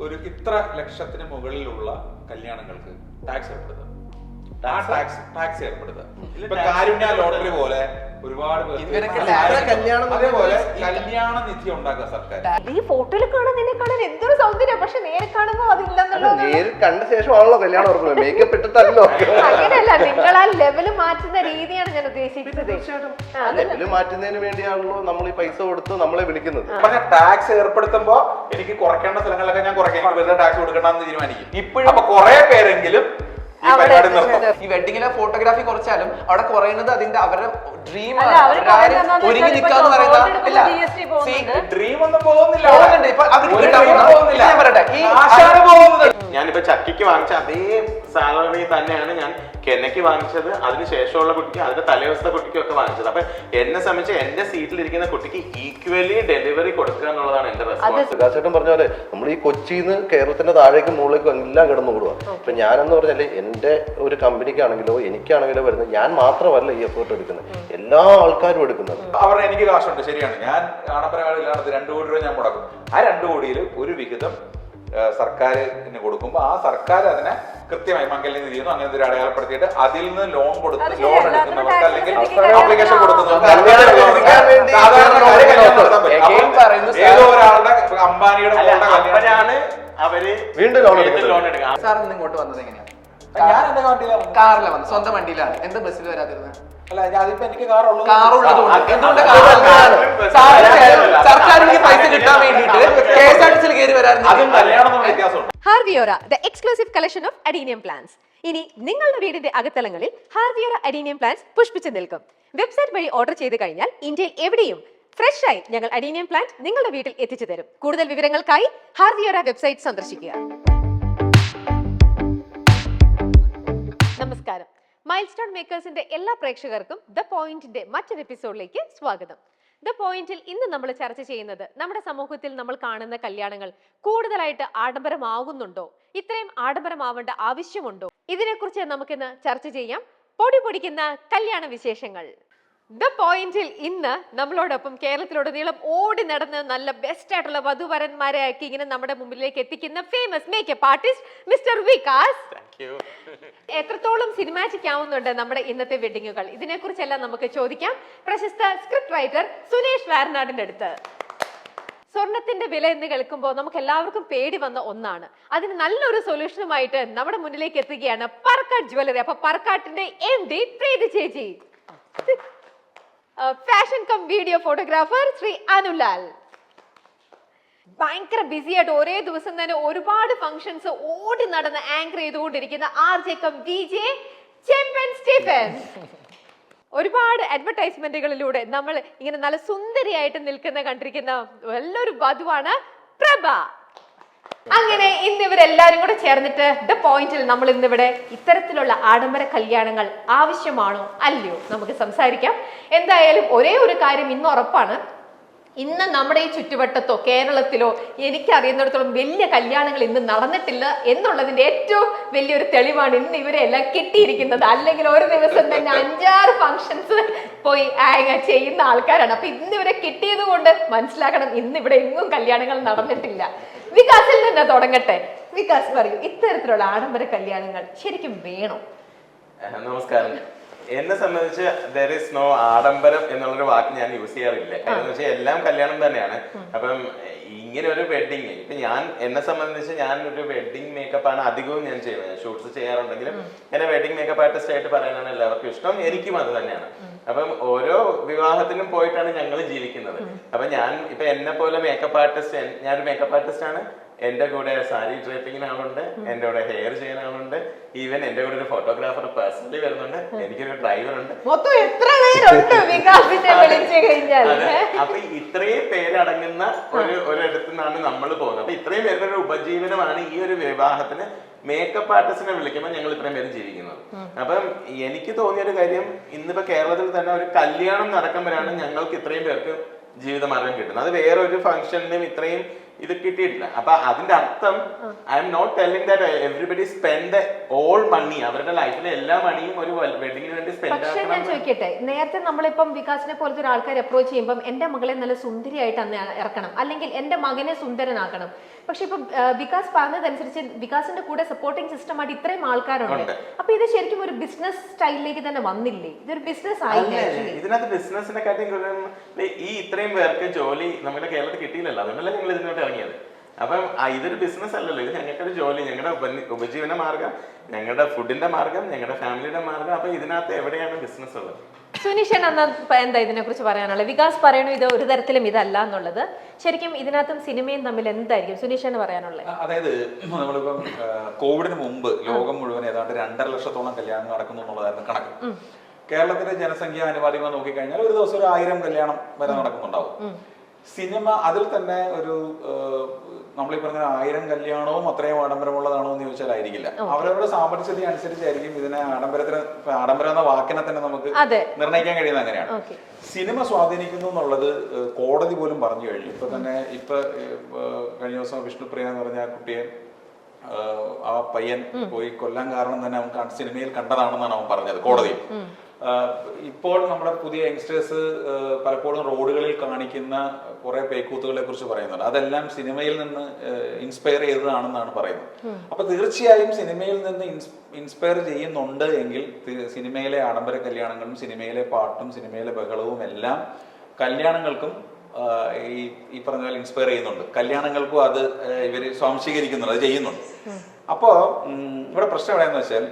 ഒരു ഇത്ര ലക്ഷത്തിന് മുകളിലുള്ള കല്യാണങ്ങൾക്ക് ടാക്സ് ഏർപ്പെടുത്തുക. ടാക്സ് ഏർപ്പെടുത്തുക. ഇപ്പൊ കാരുണ്യ ലോട്ടറി പോലെ ഒരുപാട് അതേപോലെ കല്യാണ നിധി ഉണ്ടാക്കുക സർക്കാർ. ഈ ഫോട്ടോയിൽ കാണാൻ എന്തൊരു സൗന്ദര്യം, പക്ഷെ നേരെ കാണുമ്പോ അതില്ലെന്നുള്ളത് നേരിൽ കണ്ട ശേഷമാണല്ലോ കല്യാണം ഓർക്കുന്നത്. മേക്കപ്പ് ഇട്ടിട്ടല്ലോ. അങ്ങനെയല്ല, നിങ്ങൾ ആ ലെവല് മാറ്റുന്ന രീതിയാണ് ഞാൻ ഉദ്ദേശിച്ചത്. ലെവല് മാറ്റുന്നതിന് വേണ്ടിയാണല്ലോ നമ്മൾ ഈ പൈസ കൊടുത്ത് നമ്മളെ വിളിക്കുന്നത്. ടാക്സ് ഏർപ്പെടുത്തുമ്പോ എനിക്ക് കുറയ്ക്കേണ്ട സ്ഥലങ്ങളിലൊക്കെ ഞാൻ കുറയ്ക്കാൻ വെറുതെ ടാക്സ് കൊടുക്കണമെന്ന് തീരുമാനിക്കും. ഇപ്പോഴും അപ്പൊ കുറെ പേരെങ്കിലും ഈ വെഡിങ്ങിലെ ഫോട്ടോഗ്രാഫി കുറച്ചാലും അവിടെ കുറയുന്നത് അതിന്റെ അവരുടെ ഡ്രീം ഒരുങ്ങി നിൽക്കാന്ന് പറയുന്നത് ഡ്രീം ഒന്നും പോകുന്നില്ല. ഞാനിപ്പോ ചക്കിക്ക് വാങ്ങിച്ച അതേ സാലറി തന്നെയാണ് ഞാൻ കെന്നയ്ക്ക് വാങ്ങിച്ചത്, അതിനുശേഷമുള്ള കുട്ടിക്ക്, അതിന്റെ തലേദിവസത്തെ കുട്ടിക്കും ഒക്കെ വാങ്ങിച്ചത്. അപ്പൊ എന്നെ സംബന്ധിച്ച് എന്റെ സീറ്റിലിരിക്കുന്ന കുട്ടിക്ക് ഈക്വലി ഡെലിവറി കൊടുക്കുക എന്നുള്ളതാണ് എന്റെ റെസ്പോൺസിബിലിറ്റി. പ്രകാശേട്ടൻ പറഞ്ഞ പോലെ നമ്മൾ ഈ കൊച്ചിന്ന് കേരളത്തിന്റെ താഴേക്കും മുകളിലേക്കും എല്ലാം കിടന്നു കൂടുക. ഇപ്പൊ ഞാനെന്ന് പറഞ്ഞാല് എന്റെ ഒരു കമ്പനിക്കാണെങ്കിലോ എനിക്കാണെങ്കിലോ വരുന്നത് ഞാൻ മാത്രമല്ല ഈ എഫേർട്ട് എടുക്കുന്നത്, എല്ലാ ആൾക്കാരും എടുക്കുന്നത്. അവരുടെ എനിക്ക് കാശുണ്ട്, ശരിയാണ്. ഞാൻ ആഡംബരങ്ങളില്ലാത്ത 2 കോടി രൂപ ഞാൻ മുടക്കും. ആ 2 കോടിയിൽ ഒരു വിഹിതം സർക്കാരിന് കൊടുക്കുമ്പോൾ ആ സർക്കാർ അതിനെ കൃത്യമായി മംഗല്യ നിധിയെന്നോ അങ്ങനെ ഒരു അടയാളപ്പെടുത്തിയിട്ട് അതിൽ നിന്ന് ലോൺ എടുക്കുന്നവർക്ക് അല്ലെങ്കിൽ ആപ്ലിക്കേഷൻ കൊടുക്കുന്നവർക്ക് ഏതോ ഒരാളുടെ അംബാനിയുടെ അവര് വീണ്ടും ലോൺ എടുക്കുക. സാർ ഇന്ന് ഇങ്ങോട്ട് വന്നത് എങ്ങനെയാണ്? ഞാൻ എന്റെ വണ്ടിയിലാണ്, കാറിലാണ് വന്നത്. സ്വന്തം വണ്ടിയിലാണ്. എന്താ ബസ്സിൽ വരാതിരുന്നത്? അല്ല, അതിപ്പോ എനിക്ക് കാറുള്ളത് സർക്കാർ പൈസ കിട്ടാൻ വേണ്ടിട്ട് KSRTC കയറി വരാറുണ്ട്. ഹാർവിയോറ, the exclusive collection of adenium plants. ഇനി നിങ്ങളുടെ വീടിന്റെ അകത്തളങ്ങളിൽ ഹാർവിയോറ അഡീനിയം പ്ലാന്റ്സ് പുഷ്പിച്ചു നിൽക്കും. വെബ്സൈറ്റ് വഴി ഓർഡർ ചെയ്ത് കഴിഞ്ഞാൽ ഇന്ത്യയിൽ എവിടെയും ഫ്രഷ് ആയി ഞങ്ങൾ അഡീനിയം പ്ലാന്റ് നിങ്ങളുടെ വീട്ടിൽ എത്തിച്ചു തരും. കൂടുതൽ വിവരങ്ങൾക്കായി ഹാർവിയോറ വെബ്സൈറ്റ് സന്ദർശിക്കുക. നമസ്കാരം. മൈൽ സ്റ്റോൺ മേക്കേഴ്സിന്റെ എല്ലാ പ്രേക്ഷകർക്കും ദ പോയിന്റിന്റെ മറ്റൊരു എപ്പിസോഡിലേക്ക് സ്വാഗതം. ദ പോയിന്റിൽ ഇന്ന് നമ്മൾ ചർച്ച ചെയ്യുന്നത് നമ്മുടെ സമൂഹത്തിൽ നമ്മൾ കാണുന്ന കല്യാണങ്ങൾ കൂടുതലായിട്ട് ആഡംബരമാകുന്നുണ്ടോ, ഇത്രയും ആഡംബരമാവേണ്ട ആവശ്യമുണ്ടോ, ഇതിനെക്കുറിച്ച് നമുക്കിന്ന് ചർച്ച ചെയ്യാം. പൊടിപൊടിക്കുന്ന കല്യാണ വിശേഷങ്ങൾ. ദ പോയിന്റിൽ ഇന്ന് നമ്മളോടൊപ്പം കേരളത്തിലുടനീളം ഓടി നടന്ന് നല്ല ബെസ്റ്റ് ആയിട്ടുള്ള വധുവരന്മാരെ ആക്കി ഇങ്ങനെ നമ്മുടെ മുമ്പിലേക്ക് എത്തിക്കുന്ന famous makeup artist mister Vikas. എത്രത്തോളം സിനിമാറ്റിക് ആവുന്നുണ്ട് നമ്മുടെ ഇന്നത്തെ വെഡിങ്ങുകൾ, ഇതിനെക്കുറിച്ചെല്ലാം നമുക്ക് ചോദിക്കാം പ്രശസ്ത സ്ക്രിപ്റ്റ് റൈറ്റർ സുനേഷ് വാരനാടിന്റെ അടുത്ത്. സ്വർണത്തിന്റെ വില എന്ന് കേൾക്കുമ്പോൾ നമുക്ക് എല്ലാവർക്കും പേടി വന്ന ഒന്നാണ്. അതിന് നല്ലൊരു സൊല്യൂഷനുമായിട്ട് നമ്മുടെ മുന്നിലേക്ക് എത്തുകയാണ് പർക്കാട്ട് ജ്വല്ലറി. അപ്പൊ പർക്കാട്ടിന്റെ MD പ്രീതി ചേച്ചി, fashion cum video photographer Shri Anulal. ഭയങ്കര ബിസി ആയിട്ട് ഒരേ ദിവസം തന്നെ ഒരുപാട് ഫംഗ്ഷൻസ് ഓടി നടന്ന് ആങ്കർ ചെയ്തുകൊണ്ടിരിക്കുന്ന RJ കം DJ ചെമ്പൻ സ്റ്റീഫൻ. ഒരുപാട് അഡ്വർടൈസ്മെന്റുകളിലൂടെ നമ്മൾ ഇങ്ങനെ നല്ല സുന്ദരിയായിട്ട് കണ്ടിരിക്കുന്ന നല്ലൊരു വധുവാണ് പ്രഭ. അങ്ങനെ ഇന്ന് ഇവരെല്ലാരും കൂടെ ചേർന്നിട്ട് ദ പോയിന്റിൽ നമ്മൾ ഇന്നിവിടെ ഇത്തരത്തിലുള്ള ആഡംബര കല്യാണങ്ങൾ ആവശ്യമാണോ അല്ലയോ നമുക്ക് സംസാരിക്കാം. എന്തായാലും ഒരേ ഒരു കാര്യം ഇന്ന് ഉറപ്പാണ്, ഇന്ന് നമ്മുടെ ഈ ചുറ്റുവട്ടത്തോ കേരളത്തിലോ എനിക്കറിയുന്നിടത്തോളം വലിയ കല്യാണങ്ങൾ ഇന്ന് നടന്നിട്ടില്ല എന്നുള്ളതിന്റെ ഏറ്റവും വലിയൊരു തെളിവാണ് ഇന്ന് ഇവരെ എല്ലാം കിട്ടിയിരിക്കുന്നത്. അല്ലെങ്കിൽ ഒരു ദിവസം തന്നെ 5-6 ഫംഗ്ഷൻസ് പോയി ചെയ്യുന്ന ആൾക്കാരാണ്. അപ്പൊ ഇന്ന് ഇവരെ കിട്ടിയത് കൊണ്ട് മനസ്സിലാക്കണം ഇന്ന് ഇവിടെ എങ്ങും കല്യാണങ്ങൾ നടന്നിട്ടില്ല. വികാസിൽ തന്നെ തുടങ്ങട്ടെ. വികാസ് പറയൂ, ഇത്തരത്തിലുള്ള ആഡംബര കല്യാണങ്ങൾ ശരിക്കും വേണോ? നമസ്കാരം. എന്നെ സംബന്ധിച്ച് ദർ ഇസ് നോ ആഡംബരം എന്നുള്ളൊരു വാക്ക് ഞാൻ യൂസ് ചെയ്യാറില്ല. കാരണം എന്ന് വെച്ചാൽ എല്ലാം കല്യാണം തന്നെയാണ്. അപ്പം ഇങ്ങനെ ഒരു വെഡിങ്, ഇപ്പൊ എന്നെ സംബന്ധിച്ച് ഞാൻ ഒരു വെഡിങ് മേക്കപ്പ് ആണ് അധികവും ഞാൻ ചെയ്യുന്നത്. ഷൂട്ട്സ് ചെയ്യാറുണ്ടെങ്കിലും എന്നെ വെഡിങ് മേക്കപ്പ് ആർട്ടിസ്റ്റ് ആയിട്ട് പറയാനാണ് എല്ലാവർക്കും ഇഷ്ടം, എനിക്കും അത് തന്നെയാണ്. അപ്പം ഓരോ വിവാഹത്തിലും പോയിട്ടാണ് ഞങ്ങൾ ജീവിക്കുന്നത്. അപ്പൊ ഇപ്പൊ എന്നെ പോലെ മേക്കപ്പ് ആർട്ടിസ്റ്റ്, ഞാനൊരു മേക്കപ്പ് ആർട്ടിസ്റ്റ് ആണ്. എന്റെ കൂടെ സാരി ഡ്രൈപ്പിങ്ങിന് ആളുണ്ട്, എന്റെ കൂടെ ഹെയർ ചെയ്യാൻ ആളുണ്ട്, ഈവൻ എന്റെ കൂടെ ഒരു ഫോട്ടോഗ്രാഫർ പേഴ്സണലി വരുന്നുണ്ട്, എനിക്കൊരു ഡ്രൈവർ ഉണ്ട്. അപ്പൊ ഇത്രയും പേരടങ്ങുന്ന ഒരിടത്തു നിന്നാണ് നമ്മൾ പോകുന്നത്. അപ്പൊ ഇത്രയും പേരുടെ ഒരു ഉപജീവനമാണ് ഈ ഒരു വിവാഹത്തിന് മേക്കപ്പ് ആർട്ടിസ്റ്റിനെ വിളിക്കുമ്പോൾ ഞങ്ങൾ ഇത്രയും പേര് ജീവിക്കുന്നത്. അപ്പം എനിക്ക് തോന്നിയൊരു കാര്യം, ഇന്നിപ്പോ കേരളത്തിൽ തന്നെ ഒരു കല്യാണം നടക്കുമ്പോഴാണ് ഞങ്ങൾക്ക് ഇത്രയും പേർക്ക് ജീവിതമാർഗം കിട്ടുന്നത്. അത് വേറെ ഒരു ഫംഗ്ഷനിലും ഇത്രയും ഇത് കിട്ടിയിട്ടില്ല. അപ്പൊ അതിന്റെ അർത്ഥം I am not telling that everybody spend all money, അവരുടെ ലൈഫിലെ എല്ലാ മണിയും ഒരു വെഡിങ്ങിന് വേണ്ടി സ്പെൻഡ് പക്ഷെ ഞാൻ ചോദിക്കട്ടെ, നേരത്തെ നമ്മളിപ്പം വികാസിനെ പോലത്തെ ഒരു ആൾക്കാർ അപ്രോച്ച് ചെയ്യുമ്പോൾ എന്റെ മകളെ നല്ല സുന്ദരിയായിട്ട് അന്ന് ഇറക്കണം, അല്ലെങ്കിൽ എന്റെ മകനെ സുന്ദരനാക്കണം. പക്ഷെ ഇപ്പൊ വികാസ് പറഞ്ഞതനുസരിച്ച് വികാസിന്റെ കൂടെ സപ്പോർട്ടിംഗ് സിസ്റ്റം ആയിട്ട് ഇത്രയും ആൾക്കാരുണ്ട്. അപ്പൊ ഇത് ശരിക്കും ഒരു ബിസിനസ് സ്റ്റൈലിലേക്ക് തന്നെ വന്നില്ലേ? ഇതൊരു ബിസിനസ് ആയില്ലേ? ഇതിനകത്ത് ബിസിനസിന്റെ കാര്യം ഈ ഇത്രയും പേർക്ക് ജോലി നമ്മുടെ കേരളത്തിൽ കിട്ടിയില്ലല്ലോ, അതുകൊണ്ടല്ലേ ഞങ്ങൾ ഇതിനോട്ട് ഇറങ്ങിയത്. അപ്പം ഇതൊരു ബിസിനസ് അല്ലല്ലോ, ഇത് ഞങ്ങൾക്കൊരു ജോലി, ഞങ്ങളുടെ ഉപജീവന മാർഗം, ഞങ്ങളുടെ ഫുഡിന്റെ മാർഗം, ഞങ്ങളുടെ ഫാമിലിയുടെ മാർഗം. അപ്പൊ ഇതിനകത്ത് എവിടെയാണ് ബിസിനസ് ഉള്ളത്? സുനിഷൻ എന്താ ഇതിനെ കുറിച്ച് പറയാനുള്ളത്? വികാസ് പറയണു ഇത് ഒരു തരത്തിലും ഇതല്ല എന്നുള്ളത്. ശരിക്കും ഇതിനകത്തും സിനിമയും തമ്മിൽ എന്തായിരിക്കും സുനിഷൻ പറയാനുള്ളത്? അതായത് നമ്മളിപ്പം കോവിഡിന് മുമ്പ് ലോകം മുഴുവൻ ഏതാണ്ട് 2.5 ലക്ഷത്തോളം കല്യാണം നടക്കുന്നു എന്നുള്ളതായിരുന്നു കണക്ക്. കേരളത്തിലെ ജനസംഖ്യ അനുപാതികമായി നോക്കിക്കഴിഞ്ഞാൽ ഒരു ദിവസം ഒരു 1000 കല്യാണം വരെ നടക്കുന്നുണ്ടാവും. സിനിമ അതിൽ തന്നെ ഒരു നമ്മളീ പറഞ്ഞ 1000 കല്യാണവും അത്രയും ആഡംബരമുള്ളതാണോ എന്ന് ചോദിച്ചാൽ ആയിരിക്കില്ല. അവരവരുടെ സാമ്പത്തിക സ്ഥിതി അനുസരിച്ചായിരിക്കും ഇതിനെ ആഡംബരം എന്ന വാക്കിനെ തന്നെ നമുക്ക് നിർണ്ണയിക്കാൻ കഴിയുന്നത് അങ്ങനെയാണ്. സിനിമ സ്വാധീനിക്കുന്നു എന്നുള്ളത് കോടതി പോലും പറഞ്ഞു കഴിഞ്ഞു. ഇപ്പൊ കഴിഞ്ഞ ദിവസം വിഷ്ണുപ്രിയ എന്ന് പറഞ്ഞ കുട്ടിയെ ആ പയ്യൻ പോയി കൊല്ലാൻ കാരണം തന്നെ അവൻ സിനിമയിൽ കണ്ടതാണെന്നാണ് അവൻ പറഞ്ഞത് കോടതിയിൽ. ഇപ്പോൾ നമ്മുടെ പുതിയ യങ്സ്റ്റേഴ്സ് പലപ്പോഴും റോഡുകളിൽ കാണിക്കുന്ന കുറെ പേക്കൂത്തുകളെ കുറിച്ച് പറയുന്നുണ്ട്. അതെല്ലാം സിനിമയിൽ നിന്ന് ഇൻസ്പയർ ചെയ്തതാണെന്നാണ് പറയുന്നത്. അപ്പൊ തീർച്ചയായും സിനിമയിൽ നിന്ന് ഇൻസ്പയർ ചെയ്യുന്നുണ്ട് എങ്കിൽ സിനിമയിലെ ആഡംബര കല്യാണങ്ങളും സിനിമയിലെ പാട്ടും സിനിമയിലെ ബഹളവും എല്ലാം കല്യാണങ്ങൾക്കും ഈ പറഞ്ഞ പോലെ ഇൻസ്പയർ ചെയ്യുന്നുണ്ട്. കല്യാണങ്ങൾക്കും അത് ഇവര് സ്വാംശീകരിക്കുന്നുണ്ട്, അത് ചെയ്യുന്നുണ്ട്. അപ്പോ ഇവിടെ പ്രശ്നം എവിടെയാന്ന് വെച്ചാൽ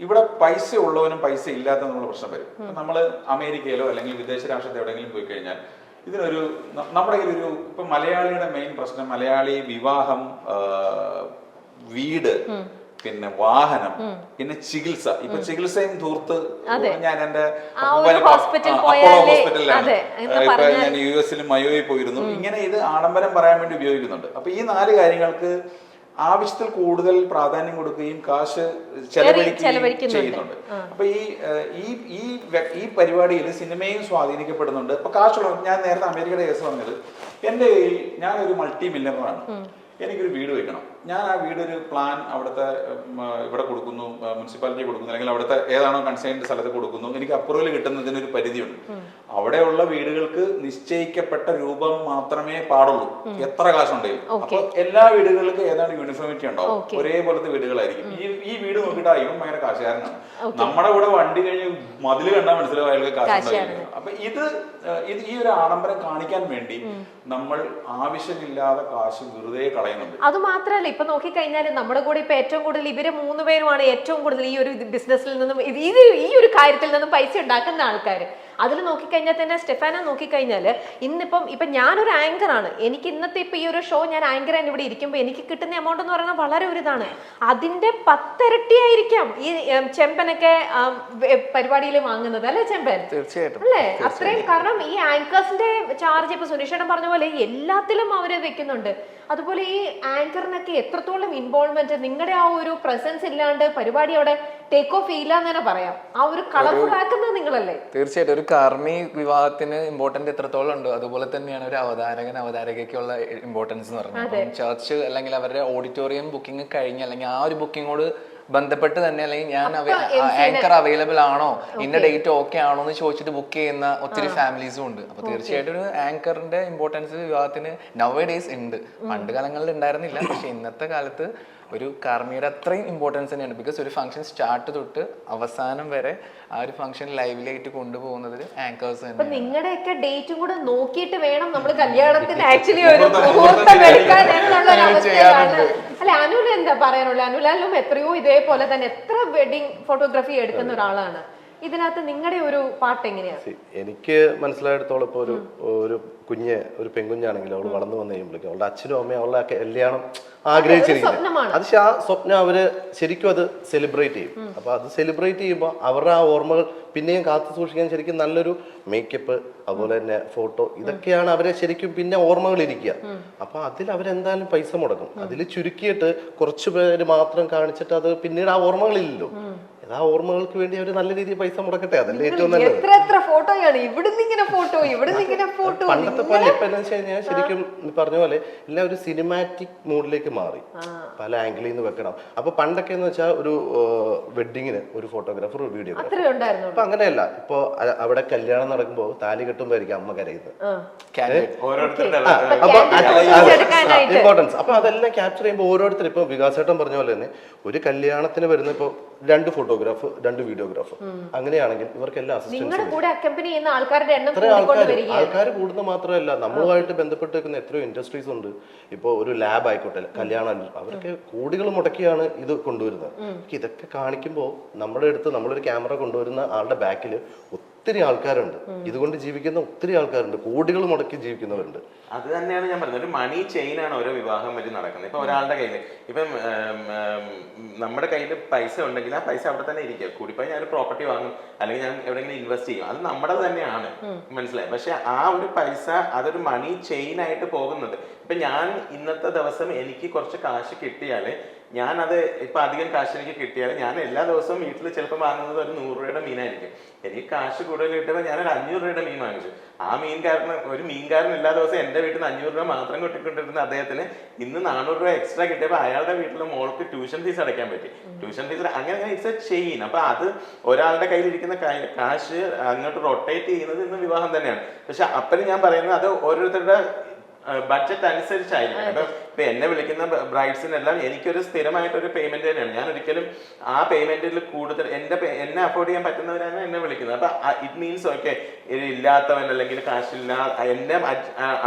ഇവിടെ പൈസ ഉള്ളവനും പൈസ ഇല്ലാത്തവനുള്ള പ്രശ്നം വരും. നമ്മൾ അമേരിക്കയിലോ അല്ലെങ്കിൽ വിദേശ രാഷ്ട്രത്തിൽ എവിടെയെങ്കിലും പോയി കഴിഞ്ഞാൽ ഇതിനൊരു നമ്മുടെ ഒരു ഇപ്പൊ മലയാളിയുടെ മെയിൻ പ്രശ്നം മലയാളി വിവാഹം, വീട്, പിന്നെ വാഹനം, പിന്നെ ചികിത്സ. ഇപ്പൊ ചികിത്സയും ധൂർത്ത് ഞാൻ എന്റെ അപ്പോളോ ഹോസ്പിറ്റലിലാണ്, ഇപ്പൊ ഞാൻ US-ലും മയോയിൽ പോയിരുന്നു. ഇങ്ങനെ ഇത് ആഡംബരം പറയാൻ വേണ്ടി ഉപയോഗിക്കുന്നുണ്ട്. അപ്പൊ ഈ 4 കാര്യങ്ങൾക്ക് ആവശ്യത്തിൽ കൂടുതൽ പ്രാധാന്യം കൊടുക്കുകയും കാശ് ചെലവഴിക്കുകയും ചെയ്യുന്നുണ്ട്. അപ്പൊ ഈ പരിപാടിയിൽ സിനിമയും സ്വാധീനിക്കപ്പെടുന്നുണ്ട്. ഇപ്പൊ കാശുള്ള ഞാൻ നേരത്തെ അമേരിക്കയുടെ കേസ് പറഞ്ഞത്, എന്റെ ഞാനൊരു മൾട്ടി മില്യണറാണ്, എനിക്കൊരു വീട് വെക്കണം. ഞാൻ ആ വീടൊരു പ്ലാൻ അവിടുത്തെ ഇവിടെ കൊടുക്കുന്നു, മുനിസിപ്പാലിറ്റി കൊടുക്കുന്നു, അല്ലെങ്കിൽ അവിടുത്തെ ഏതാണോ കൺസൈൻഡ് സ്ഥലത്ത് കൊടുക്കുന്നു. എനിക്ക് അപ്രൂവൽ കിട്ടുന്നതിനൊരു പരിധിയുണ്ട്. അവിടെയുള്ള വീടുകൾക്ക് നിശ്ചയിക്കപ്പെട്ട രൂപം മാത്രമേ പാടുള്ളൂ, എത്ര കാശുണ്ടെങ്കിലും. അപ്പൊ എല്ലാ വീടുകൾക്കും ഏതാണ്ട് യൂണിഫോമിറ്റി ഉണ്ടാവും, ഒരേപോലത്തെ വീടുകളായിരിക്കും. ഈ വീട് നോക്കിയിട്ട് ഇവൻ ഭയങ്കര കാശുകാരനാണ്. നമ്മുടെ കൂടെ വണ്ടി കഴിഞ്ഞ് മതില് കണ്ടാൽ മനസ്സിലാവും അയാൾക്ക് കാശുണ്ടായിരിക്കും. അപ്പൊ ഇത് ഈ ഒരു ആഡംബരം കാണിക്കാൻ വേണ്ടി നമ്മൾ ആവശ്യമില്ലാതെ കാശ് വെറുതെ കളയുന്നുണ്ട്. അത് മാത്രല്ല, ഇപ്പൊ നോക്കിക്കഴിഞ്ഞാൽ നമ്മുടെ കൂടെ ഇപ്പൊ ഏറ്റവും കൂടുതൽ ഇവര് 3 പേരുമാണ് ഏറ്റവും കൂടുതൽ ഈ ഒരു ബിസിനസ്സിൽ നിന്നും ഈ ഒരു കാര്യത്തിൽ നിന്നും പൈസ ഉണ്ടാക്കുന്ന ആൾക്കാർ. അതിൽ നോക്കിക്കഴിഞ്ഞാൽ തന്നെ സ്റ്റെഫാന നോക്കിക്കഴിഞ്ഞാൽ ഇപ്പൊ ഞാനൊരു ആങ്കറാണ്. എനിക്ക് ഇന്നത്തെ ഇപ്പൊ ഈ ഒരു ഷോ ഞാൻ ആങ്കറാണ് ഇവിടെ ഇരിക്കുമ്പോൾ എനിക്ക് കിട്ടുന്ന എമൗണ്ട് എന്ന് പറയുന്നത് വളരെ ഒരു ഇതാണ്. അതിന്റെ 10 ഇരട്ടിയായിരിക്കാം ഈ ചെമ്പനൊക്കെ പരിപാടിയിൽ വാങ്ങുന്നത്, അല്ലെ ചെമ്പൻ? തീർച്ചയായിട്ടും അല്ലേ? അത്രയും. കാരണം ഈ ആങ്കേഴ്സിന്റെ ചാർജ് ഇപ്പൊ സുനിഷേട്ടൻ പറഞ്ഞ പോലെ എല്ലാത്തിലും അവര് വെക്കുന്നുണ്ട്. അതുപോലെ ഈ ആങ്കറിനൊക്കെ എത്രത്തോളം ഇൻവോൾവ്മെന്റ്, നിങ്ങളുടെ ആ ഒരു പ്രസൻസ് ഇല്ലാണ്ട് പരിപാടി അവിടെ ടേക്ക് ഓഫ് ഇല്ല എന്ന് തന്നെ പറയാം. ആ ഒരു കളർഫുൾ ആക്കുന്നത് നിങ്ങളല്ലേ? തീർച്ചയായിട്ടും. ഒരു കർമ്മി വിവാഹത്തിന് ഇമ്പോർട്ടന്റ് എത്രത്തോളം ഉണ്ട്, അതുപോലെ തന്നെയാണ് ഒരു അവതാരകയ്ക്കുള്ള ഇമ്പോർട്ടൻസ് എന്ന് പറഞ്ഞത്. ചർച്ച് അല്ലെങ്കിൽ അവരുടെ ഓഡിറ്റോറിയം ബുക്കിംഗ് കഴിഞ്ഞ് അല്ലെങ്കിൽ ആ ഒരു ബുക്കിങ്ങോട് ബന്ധപ്പെട്ട് തന്നെ, അല്ലെങ്കിൽ ഞാൻ ആങ്കർ അവൈലബിൾ ആണോ, ഇന്ന ഡേറ്റ് ഓക്കെ ആണോ എന്ന് ചോദിച്ചിട്ട് ബുക്ക് ചെയ്യുന്ന ഒത്തിരി ഫാമിലീസും ഉണ്ട്. അപ്പൊ തീർച്ചയായിട്ടും ഒരു ആങ്കറിന്റെ ഇമ്പോർട്ടൻസ് വിവാഹത്തിന് നൗ ഡേയ്സ് ഉണ്ട്. പണ്ട് കാലങ്ങളിൽ ഉണ്ടായിരുന്നില്ല, പക്ഷെ ഇന്നത്തെ കാലത്ത് ഒരു കർമ്മിയുടെ അത്രയും ഇമ്പോർട്ടൻസ് തന്നെയാണ്. ബിക്കോസ് ഒരു ഫംഗ്ഷൻ സ്റ്റാർട്ട് തൊട്ട് അവസാനം വരെ ആ ഒരു ഫംഗ്ഷൻ ലൈവിലായിട്ട് കൊണ്ടുപോകുന്നത് ആങ്കേഴ്സ് തന്നെ. നിങ്ങളുടെയൊക്കെ ഡേറ്റും കൂടെ നോക്കിയിട്ട് വേണം നമ്മൾ കല്യാണത്തിന് ആക്ച്വലി ഒരു മുഹൂർത്തം എടുക്കാൻ എന്നുള്ള ഒരു അവസ്ഥയാണ്. അല്ലെ, അനുല എന്താ പറയാനുള്ളത്? അനുലാലും എത്രയോ ഇതേപോലെ തന്നെ എത്ര വെഡിങ് ഫോട്ടോഗ്രാഫി എടുക്കുന്ന ഒരാളാണ്. ഇതിനകത്ത് നിങ്ങളുടെ ഒരു പാട്ട് എങ്ങനെയാ? എനിക്ക് മനസ്സിലായിടത്തോളം ഇപ്പൊ ഒരു പെൺകുഞ്ഞാണെങ്കിൽ അവൾ വളർന്നു വന്നു കഴിയുമ്പോഴേക്കും അവളുടെ അച്ഛനും അമ്മയും അവളുടെ കല്യാണം ആഗ്രഹിച്ചിരിക്കുന്നത്. അത് ആ സ്വപ്നം അവര് ശരിക്കും അത് സെലിബ്രേറ്റ് ചെയ്യും. അപ്പൊ അത് സെലിബ്രേറ്റ് ചെയ്യുമ്പോൾ അവരുടെ ആ ഓർമ്മകൾ പിന്നെയും കാത്തു സൂക്ഷിക്കാൻ ശരിക്കും നല്ലൊരു മേക്കപ്പ്, അതുപോലെ തന്നെ ഫോട്ടോ, ഇതൊക്കെയാണ് അവരെ ശരിക്കും പിന്നെ ഓർമ്മകൾ ഇരിക്കുക. അപ്പൊ അതിൽ അവരെന്തായാലും പൈസ മുടക്കും. അതിൽ ചുരുക്കിയിട്ട് കുറച്ചു പേര് മാത്രം കാണിച്ചിട്ട് അത് പിന്നീട് ആ ഓർമ്മകളില്ലല്ലോ. ആ ഓർമ്മകൾക്ക് വേണ്ടി അവർ നല്ല രീതിയിൽ പൈസ മുടക്കട്ടെ, അതല്ലേ ഏറ്റവും നല്ലത്. എത്ര ഫോട്ടോയാണ് ഇവിടുന്ന് ഇങ്ങനെ ഫോട്ടോ, ഇവിടുന്ന് ഇങ്ങനെ ഫോട്ടോ. പണ്ടത്തെ പോലെ ഇപ്പൊ എന്താ വെച്ച് കഴിഞ്ഞാൽ ശരിക്കും പറഞ്ഞ പോലെ എല്ലാം ഒരു സിനിമാറ്റിക് മൂഡിലേക്ക് മാറി, പല ആംഗിളിൽ നിന്ന് വെക്കണം. അപ്പൊ പണ്ടൊക്കെ എന്ന് വെച്ചാൽ ഒരു വെഡിങ്ങിന് ഒരു ഫോട്ടോഗ്രാഫർ, ഒരു വീഡിയോഗ്രാഫർ. അത്രേ ഉണ്ടായിരുന്നു. അപ്പൊ അങ്ങനെയല്ല. ഇപ്പൊ അവിടെ കല്യാണം നടക്കുമ്പോ താലി കെട്ടുമ്പോ ആയിരിക്കും അമ്മ കരയുന്നത്. ഇമ്പോർട്ടൻസ്. അപ്പൊ അതെല്ലാം ക്യാപ്ചർ ചെയ്യുമ്പോൾ ഓരോരുത്തർ, ഇപ്പൊ വികാസേട്ടൻ പറഞ്ഞ പോലെ തന്നെ ഒരു കല്യാണത്തിന് വരുന്ന ഇപ്പൊ 2 ഫോട്ടോഗ്രാഫ് 2 വീഡിയോഗ്രാഫ് അങ്ങനെയാണെങ്കിൽ ഇവർക്കെല്ലാം ആൾക്കാർ കൂടുന്ന മാത്രമല്ല, നമ്മളുമായിട്ട് ബന്ധപ്പെട്ട് നിൽക്കുന്ന എത്രയോ ഇൻഡസ്ട്രീസ് ഉണ്ട്. ഇപ്പൊ ഒരു ലാബ് ആയിക്കോട്ടെ, കല്യാണം, അവരൊക്കെ കോടികൾ മുടക്കിയാണ് ഇത് കൊണ്ടുവരുന്നത്. ഇതൊക്കെ കാണിക്കുമ്പോൾ നമ്മുടെ അടുത്ത് നമ്മളൊരു ക്യാമറ കൊണ്ടുവരുന്ന ആളുടെ ബാക്കിൽ ഒത്തിരി ആൾക്കാരുണ്ട്, ഇതുകൊണ്ട് ജീവിക്കുന്ന ഒത്തിരി ആൾക്കാരുണ്ട്, കോടികൾ മുടക്കി ജീവിക്കുന്നവരുണ്ട്. അത് തന്നെയാണ് ഞാൻ പറഞ്ഞത്, ഒരു മണി ചെയിൻ ആണ് ഓരോ വിവാഹം പറ്റി നടക്കുന്നത്. ഇപ്പൊ ഒരാളുടെ കയ്യിൽ ഇപ്പം നമ്മുടെ കയ്യിൽ പൈസ ഉണ്ടെങ്കിൽ ആ പൈസ അവിടെ തന്നെ ഇരിക്കുക. കൂടിപ്പോയി ഞാൻ ഒരു പ്രോപ്പർട്ടി വാങ്ങും, അല്ലെങ്കിൽ ഞാൻ എവിടെയെങ്കിലും ഇൻവെസ്റ്റ് ചെയ്യും, അത് നമ്മുടെ തന്നെയാണ്, മനസ്സിലായി. പക്ഷെ ആ ഒരു പൈസ അതൊരു മണി ചെയിൻ ആയിട്ട് പോകുന്നത്. ഇപ്പൊ ഞാൻ ഇന്നത്തെ ദിവസം എനിക്ക് കുറച്ച് കാശ് കിട്ടിയാല് ഞാനത് ഇപ്പൊ അധികം കാശ് എനിക്ക് കിട്ടിയാൽ ഞാൻ എല്ലാ ദിവസവും വീട്ടിൽ ചിലപ്പോൾ വാങ്ങുന്നത് ഒരു 100 രൂപയുടെ മീനായിരിക്കും. എനിക്ക് കാശ് കൂടുതൽ കിട്ടുമ്പോൾ ഞാനൊരു 500 രൂപയുടെ മീൻ വാങ്ങിച്ചു. ആ ഒരു മീൻകാരൻ എല്ലാ ദിവസവും എന്റെ വീട്ടിൽ നിന്ന് 500 രൂപ മാത്രം കിട്ടിക്കൊണ്ടിരുന്ന അദ്ദേഹത്തിന് ഇന്ന് 400 രൂപ എക്സ്ട്രാ കിട്ടിയപ്പോൾ അയാളുടെ വീട്ടിലെ മോൾക്ക് ട്യൂഷൻ ഫീസ് അടയ്ക്കാൻ പറ്റി. ട്യൂഷൻ ഫീസ് അങ്ങനെ ഇറ്റ്സ് എ ചെയിൻ. അപ്പൊ അത് ഒരാളുടെ കയ്യിലിരിക്കുന്ന കാശ് അങ്ങോട്ട് റൊട്ടേറ്റ് ചെയ്യുന്നത് ഇന്ന് വിവാഹം തന്നെയാണ്. പക്ഷെ അപ്പഴും ഞാൻ പറയുന്നത് അത് ഓരോരുത്തരുടെ ബഡ്ജറ്റ് അനുസരിച്ചായിരിക്കും. അപ്പൊ ഇപ്പൊ എന്നെ വിളിക്കുന്ന ബ്രൈഡ്സിനെല്ലാം എനിക്കൊരു സ്ഥിരമായിട്ടൊരു പേയ്മെന്റ് തന്നെയാണ്. ഞാൻ ഒരിക്കലും ആ പേയ്മെന്റിൽ കൂടുതൽ എന്നെ അഫോർഡ് ചെയ്യാൻ പറ്റുന്നവരാണ് എന്നെ വിളിക്കുന്നത്. അപ്പൊ ഇറ്റ് മീൻസ് ഓക്കെ, ഇല്ലാത്തവൻ അല്ലെങ്കിൽ കാശില്ല, എന്നെ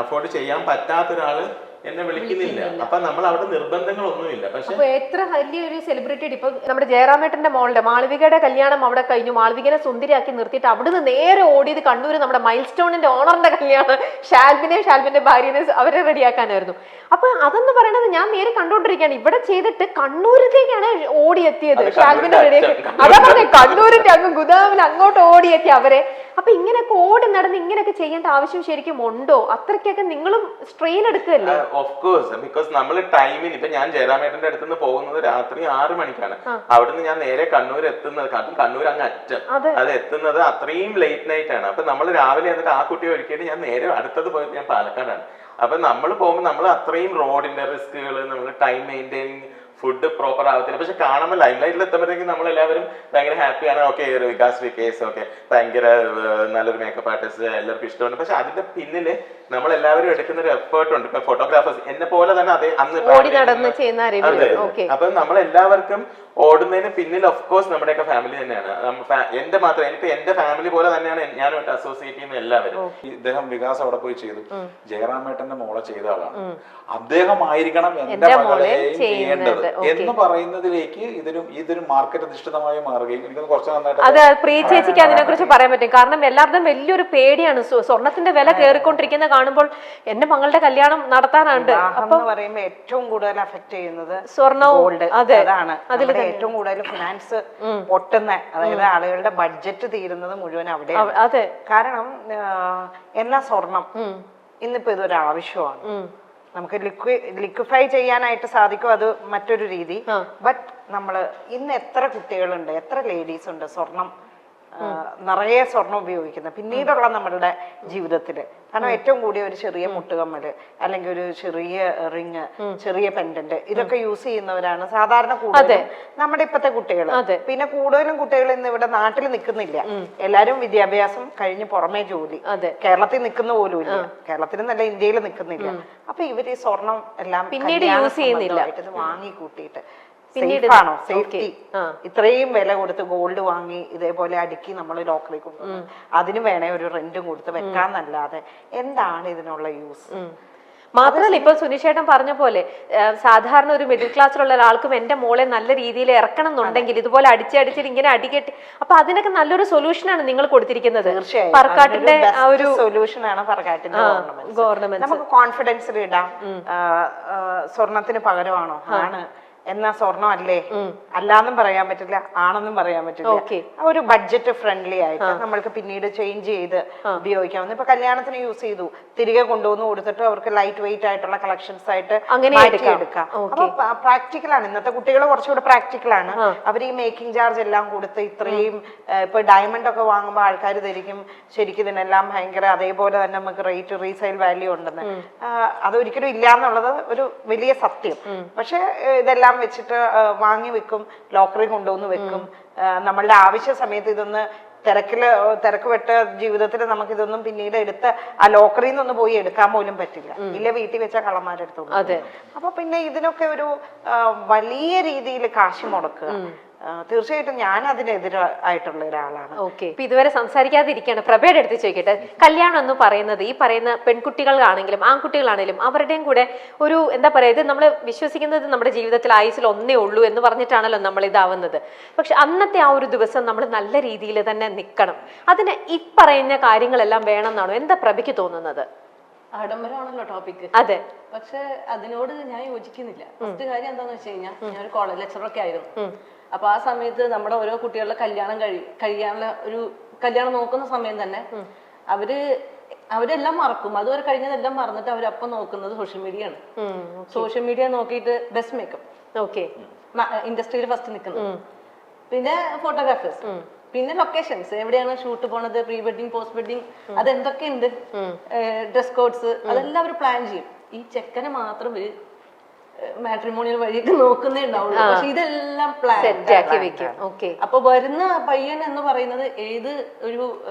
അഫോർഡ് ചെയ്യാൻ പറ്റാത്ത ഒരാള് എന്നെ വിളിക്കുന്നില്ല. അപ്പൊ നമ്മൾ അവിടെ നിർബന്ധങ്ങളൊന്നുമില്ല. പക്ഷെ എത്ര വലിയൊരു സെലിബ്രിറ്റി, ഇപ്പൊ നമ്മുടെ ജയറാമേട്ടന്റെ മോളുടെ മാളവികയുടെ കല്യാണം അവിടെ കഴിഞ്ഞു, മാളവികനെ സുന്ദരിയാക്കി നിർത്തിയിട്ട് അവിടുന്ന് നേരെ ഓടിയത് കണ്ണൂര് നമ്മുടെ മൈൽ സ്റ്റോണിന്റെ ഓണറിന്റെ കല്യാണം, ഷാൽബിന്റെ ഭാര്യനെ അവരെ റെഡിയാക്കാനായിരുന്നു. അപ്പൊ അതെന്ന് പറയുന്നത് ഞാൻ നേരെ കണ്ടോണ്ടിരിക്കുകയാണ്. ഇവിടെ ചെയ്തിട്ട് കണ്ണൂരിലേക്കാണ് ഓടിയെത്തിയത് ഷാൽബിനെ റെഡിയാക്കി. അതാ പറഞ്ഞ കണ്ണൂരിന്റെ അങ്ങ് ഗുദാമിൽ അങ്ങോട്ട് ഓടിയെത്തി അവരെ. അപ്പൊ ഇങ്ങനെയൊക്കെ ഓടി നടന്ന് ഇങ്ങനെയൊക്കെ ചെയ്യേണ്ട ആവശ്യം ശരിക്കും ഉണ്ടോ? അത്രയ്ക്കൊക്കെ നിങ്ങളും സ്ട്രെയിൻ എടുക്കുകയല്ലേ? ഓഫ് കോഴ്സ്, ബിക്കോസ് നമ്മൾ ടൈമിന് ഇപ്പൊ ഞാൻ ജയറാമേട്ടന്റെ അടുത്ത് നിന്ന് പോകുന്നത് രാത്രി 6 മണിക്കാണ്. അവിടുന്ന് ഞാൻ നേരെ കണ്ണൂർ എത്തുന്നത്, കണ്ണൂർ അങ്ങ് അറ്റം അത് എത്തുന്നത് അത്രയും ലേറ്റ് നൈറ്റ് ആണ്. അപ്പൊ നമ്മൾ രാവിലെ എന്നിട്ട് ആ കുട്ടിയെ ഒരുക്കിയിട്ട് ഞാൻ നേരെ അടുത്തത് പോയത് ഞാൻ പാലക്കാടാണ്. അപ്പൊ നമ്മൾ പോകുമ്പോൾ നമ്മൾ അത്രയും റോഡിന്റെ റിസ്കുകൾ, നമ്മൾ ടൈം മെയിൻറ്റെയിൻ, ഫുഡ് പ്രോപ്പർ ആവത്തില്ല. പക്ഷെ കാണുമ്പോൾ ലൈം ലൈറ്റിൽ എത്തുമ്പോഴത്തേക്കും നമ്മളെല്ലാവരും ഭയങ്കര ഹാപ്പിയാണ്. ഓക്കെ, വികാസ് ഓക്കെ, ഭയങ്കര നല്ലൊരു മേക്കപ്പ് ആർട്ടിസ്റ്റ്, എല്ലാവർക്കും ഇഷ്ടമാണ്. പക്ഷെ അതിന്റെ പിന്നില് നമ്മളെല്ലാവരും എടുക്കുന്ന ഒരു എഫേർട്ട് ഉണ്ട്. ഇപ്പൊ ഫോട്ടോഗ്രാഫേഴ്സ് എന്നെ പോലെ തന്നെ അതെ അന്ന് അപ്പൊ നമ്മളെല്ലാവർക്കും ഓടുന്നതിന് പിന്നിൽ ഓഫ് കോഴ്സ് നമ്മുടെയൊക്കെ ഫാമിലി തന്നെയാണ്. എന്റെ ഫാമിലി പോലെ തന്നെയാണ് ഞാനുമായിട്ട് അസോസിയേറ്റ് ചെയ്യുന്ന എല്ലാവരും. ഇദ്ദേഹം വികാസ് അവിടെ പോയി ചെയ്തു, ജയറാമേട്ടന്റെ മോളെ ചെയ്ത ആളാണ്, അദ്ദേഹമായിരിക്കണം എന്റെ മകളെ ചെയ്യേണ്ടത് എന്ന് പറയുന്നതിലേക്ക് ഇതൊരു മാർക്കറ്റ് അധിഷ്ഠിതമായി മാറുകയും എനിക്ക് കുറച്ച് നന്നായിട്ട് അത് പ്രിയ ചേച്ചിക്ക് അതിനെ കുറിച്ച് പറയാൻ പറ്റും. കാരണം എല്ലാവരുടെയും വലിയൊരു പേടിയാണ് സ്വർണത്തിന്റെ വില കയറിക്കൊണ്ടിരിക്കുന്ന കാണുമ്പോൾ എന്റെ മകളുടെ കല്യാണം നടത്താനുണ്ട്. അപ്പൊ പറയുമ്പോ ഏറ്റവും കൂടുതൽ അഫക്ട് ചെയ്യുന്നത് സ്വർണ്ണവും അതാണ്. അതിൽ ഏറ്റവും കൂടുതൽ ഫിനാൻസ് പൊട്ടുന്ന, അതായത് ആളുകളുടെ ബഡ്ജറ്റ് തീരുന്നത് മുഴുവൻ അവിടെ. കാരണം എന്നാ സ്വർണം ഇന്നിപ്പോ ഇതൊരു ആവശ്യമാണ്. നമുക്ക് ലിക്വിഫൈ ചെയ്യാനായിട്ട് സാധിക്കും, അത് മറ്റൊരു രീതി. ബട്ട് നമ്മള് ഇന്ന് എത്ര കുട്ടികളുണ്ട്, എത്ര ലേഡീസ് ഉണ്ട് സ്വർണം നിറയെ സ്വർണം ഉപയോഗിക്കുന്നത് പിന്നീടുള്ള നമ്മളുടെ ജീവിതത്തില്. കാരണം ഏറ്റവും കൂടിയ ഒരു ചെറിയ മുട്ടുകമ്മല്, അല്ലെങ്കിൽ ഒരു ചെറിയ റിങ്, ചെറിയ പെൻഡന്റ്, ഇതൊക്കെ യൂസ് ചെയ്യുന്നവരാണ് സാധാരണ കൂടുതലും നമ്മുടെ ഇപ്പത്തെ കുട്ടികൾ. പിന്നെ കൂടുതലും കുട്ടികൾ ഇന്ന് ഇവിടെ നാട്ടിൽ നിൽക്കുന്നില്ല, എല്ലാരും വിദ്യാഭ്യാസം കഴിഞ്ഞ് പുറമേ ജോലി. കേരളത്തിൽ നിൽക്കുന്ന പോലും ഇല്ല, കേരളത്തിൽ നല്ല ഇന്ത്യയിൽ നിൽക്കുന്നില്ല. അപ്പൊ ഇവര് ഈ സ്വർണം എല്ലാം പിന്നീട് യൂസ് ചെയ്യുന്നില്ല, ഇത് വാങ്ങി കൂട്ടിയിട്ട് സേഫാണോ, സേഫ്റ്റി, ഇത്രയും വില കൊടുത്ത് ഗോൾഡ് വാങ്ങി ഇതേപോലെ അടുക്കി നമ്മൾ ലോക്കറിൽ കൊണ്ടുപോകും, അതിന് വേണേ ഒരു റെന്റും കൊടുത്ത് വെക്കാന്നല്ലാതെ എന്താണ് ഇതിനുള്ള യൂസ്? മാത്രമല്ല ഇപ്പൊ സുനിഷേട്ടൻ പറഞ്ഞ പോലെ സാധാരണ ഒരു മിഡിൽ ക്ലാസ്സിലുള്ള ഒരാൾക്കും എന്റെ മോളെ നല്ല രീതിയിൽ ഇറക്കണം എന്നുണ്ടെങ്കിൽ ഇതുപോലെ അടിച്ചടിച്ചിട്ട് ഇങ്ങനെ അടികെട്ടി, അപ്പൊ അതിനൊക്കെ നല്ലൊരു സൊല്യൂഷനാണ് നിങ്ങൾ കൊടുത്തിരിക്കുന്നത്. പറക്കാട്ടിന്റെ ആ ഒരു സൊല്യൂഷനാണ് പറക്കാട്ടിന്റെ ഗവൺമെന്റ്. നമുക്ക് കോൺഫിഡൻസിൽ ഇടാം. സ്വർണത്തിന് പകരമാണോ? ആണ്. എന്നാ സ്വർണം അല്ലേ, അല്ലാന്നും പറയാൻ പറ്റില്ല, ആണെന്നും പറയാൻ പറ്റില്ല. ആ ഒരു ബഡ്ജറ്റ് ഫ്രണ്ട്ലി ആയിട്ട് നമ്മൾക്ക് പിന്നീട് ചേഞ്ച് ചെയ്ത് ഉപയോഗിക്കാവുന്ന. ഇപ്പൊ കല്യാണത്തിന് യൂസ് ചെയ്തു, തിരികെ കൊണ്ടുവന്ന് കൊടുത്തിട്ട് അവർക്ക് ലൈറ്റ് വെയിറ്റ് ആയിട്ടുള്ള കളക്ഷൻസ് ആയിട്ട് മാറ്റിയെടുക്കാം. അപ്പൊ പ്രാക്ടിക്കലാണ്. ഇന്നത്തെ കുട്ടികൾ കുറച്ചുകൂടെ പ്രാക്ടിക്കലാണ്. അവർ ഈ മേക്കിംഗ് ചാർജ് എല്ലാം കൊടുത്ത് ഇത്രയും ഇപ്പൊ ഡയമണ്ട് ഒക്കെ വാങ്ങുമ്പോൾ ആൾക്കാർ ധരിക്കും ശരിക്കും ഇതിനെല്ലാം ഭയങ്കര അതേപോലെ തന്നെ നമുക്ക് റേറ്റ് റീസെയിൽ വാല്യൂ ഉണ്ടെന്ന്. അതൊരിക്കലും ഇല്ല എന്നുള്ളത് ഒരു വലിയ സത്യം. പക്ഷെ ഇതെല്ലാം വെച്ചിട്ട് വാങ്ങി വെക്കും, ലോക്കറിൽ കൊണ്ടുവന്ന് വെക്കും. നമ്മളുടെ ആവശ്യ സമയത്ത് ഇതൊന്ന് തിരക്ക് വെട്ട ജീവിതത്തിൽ നമുക്ക് ഇതൊന്നും പിന്നീട് എടുത്ത് ആ ലോക്കറിൽ നിന്നൊന്ന് പോയി എടുക്കാൻ പോലും പറ്റില്ല. ഇല്ല വീട്ടിൽ വെച്ച കള്ളന്മാരെടുത്തോളൂ. അപ്പൊ പിന്നെ ഇതിനൊക്കെ ഒരു വലിയ രീതിയിൽ കാശ് മുടക്കുക തീർച്ചയായിട്ടും ഞാൻ അതിനെതിരായിട്ടുള്ള ഒരാളാണ്. ഓക്കെ, ഇപ്പൊ ഇതുവരെ സംസാരിക്കാതിരിക്കുകയാണ്. പ്രഭയുടെ അടുത്ത് ചോദിക്കട്ടെ, കല്യാണം എന്ന് പറയുന്നത് ഈ പറയുന്ന പെൺകുട്ടികളാണെങ്കിലും ആൺകുട്ടികളാണെങ്കിലും അവരുടെയും കൂടെ ഒരു എന്താ പറയാ, ഇത് നമ്മൾ വിശ്വസിക്കുന്നത് നമ്മുടെ ജീവിതത്തിൽ ആയുസിൽ ഒന്നേ ഉള്ളൂ എന്ന് പറഞ്ഞിട്ടാണല്ലോ നമ്മൾ ഇതാവുന്നത്. പക്ഷെ അന്നത്തെ ആ ഒരു ദിവസം നമ്മൾ നല്ല രീതിയിൽ തന്നെ നിൽക്കണം. അതിന് ഈ പറയുന്ന കാര്യങ്ങളെല്ലാം വേണം എന്നാണോ എന്താ പ്രഭയ്ക്ക് തോന്നുന്നത്? ആഡംബരമാണല്ലോ ടോപ്പിക്. അതെ, പക്ഷെ അതിനോട് ഞാൻ യോജിക്കുന്നില്ല. ഫസ്റ്റ് കാര്യം എന്താന്ന് വെച്ച് കഴിഞ്ഞാൽ ഞാൻ ഒരു കോളേജ് ലെക്ചറൊക്കെ ആയിരുന്നു. അപ്പൊ ആ സമയത്ത് നമ്മുടെ ഓരോ കുട്ടികളുടെ കഴിയാനുള്ള ഒരു കല്യാണം നോക്കുന്ന സമയം തന്നെ അവരെല്ലാം മറക്കും. അതുവരെ കഴിഞ്ഞതെല്ലാം മറന്നിട്ട് അവരപ്പം നോക്കുന്നത് സോഷ്യൽ മീഡിയ ആണ്. സോഷ്യൽ മീഡിയ നോക്കിയിട്ട് ബെസ്റ്റ് മേക്കപ്പ്, ഓക്കെ, ഇൻഡസ്ട്രിയിൽ ഫസ്റ്റ് നിൽക്കുന്നത്, പിന്നെ ഫോട്ടോഗ്രാഫേഴ്സ്, പിന്നെ ലൊക്കേഷൻസ്, എവിടെയാണ് ഷൂട്ട് പോണത്, പ്രീ വെഡിങ്, പോസ്റ്റ് വെഡിങ്, അതെന്തൊക്കെയുണ്ട്, ഡ്രസ് കോഡ്സ്, അതെല്ലാം അവർ പ്ലാൻ ചെയ്യും. ഈ ചെക്കനെ മാത്രം മാട്രിമോണിയൽ വഴിയൊക്കെ നോക്കുന്നേ ഉണ്ടാവുള്ളൂ. പക്ഷെ ഇതെല്ലാം പ്ലാൻ. അപ്പൊ വരുന്ന പയ്യൻ എന്ന് പറയുന്നത് ഏത് ഒരു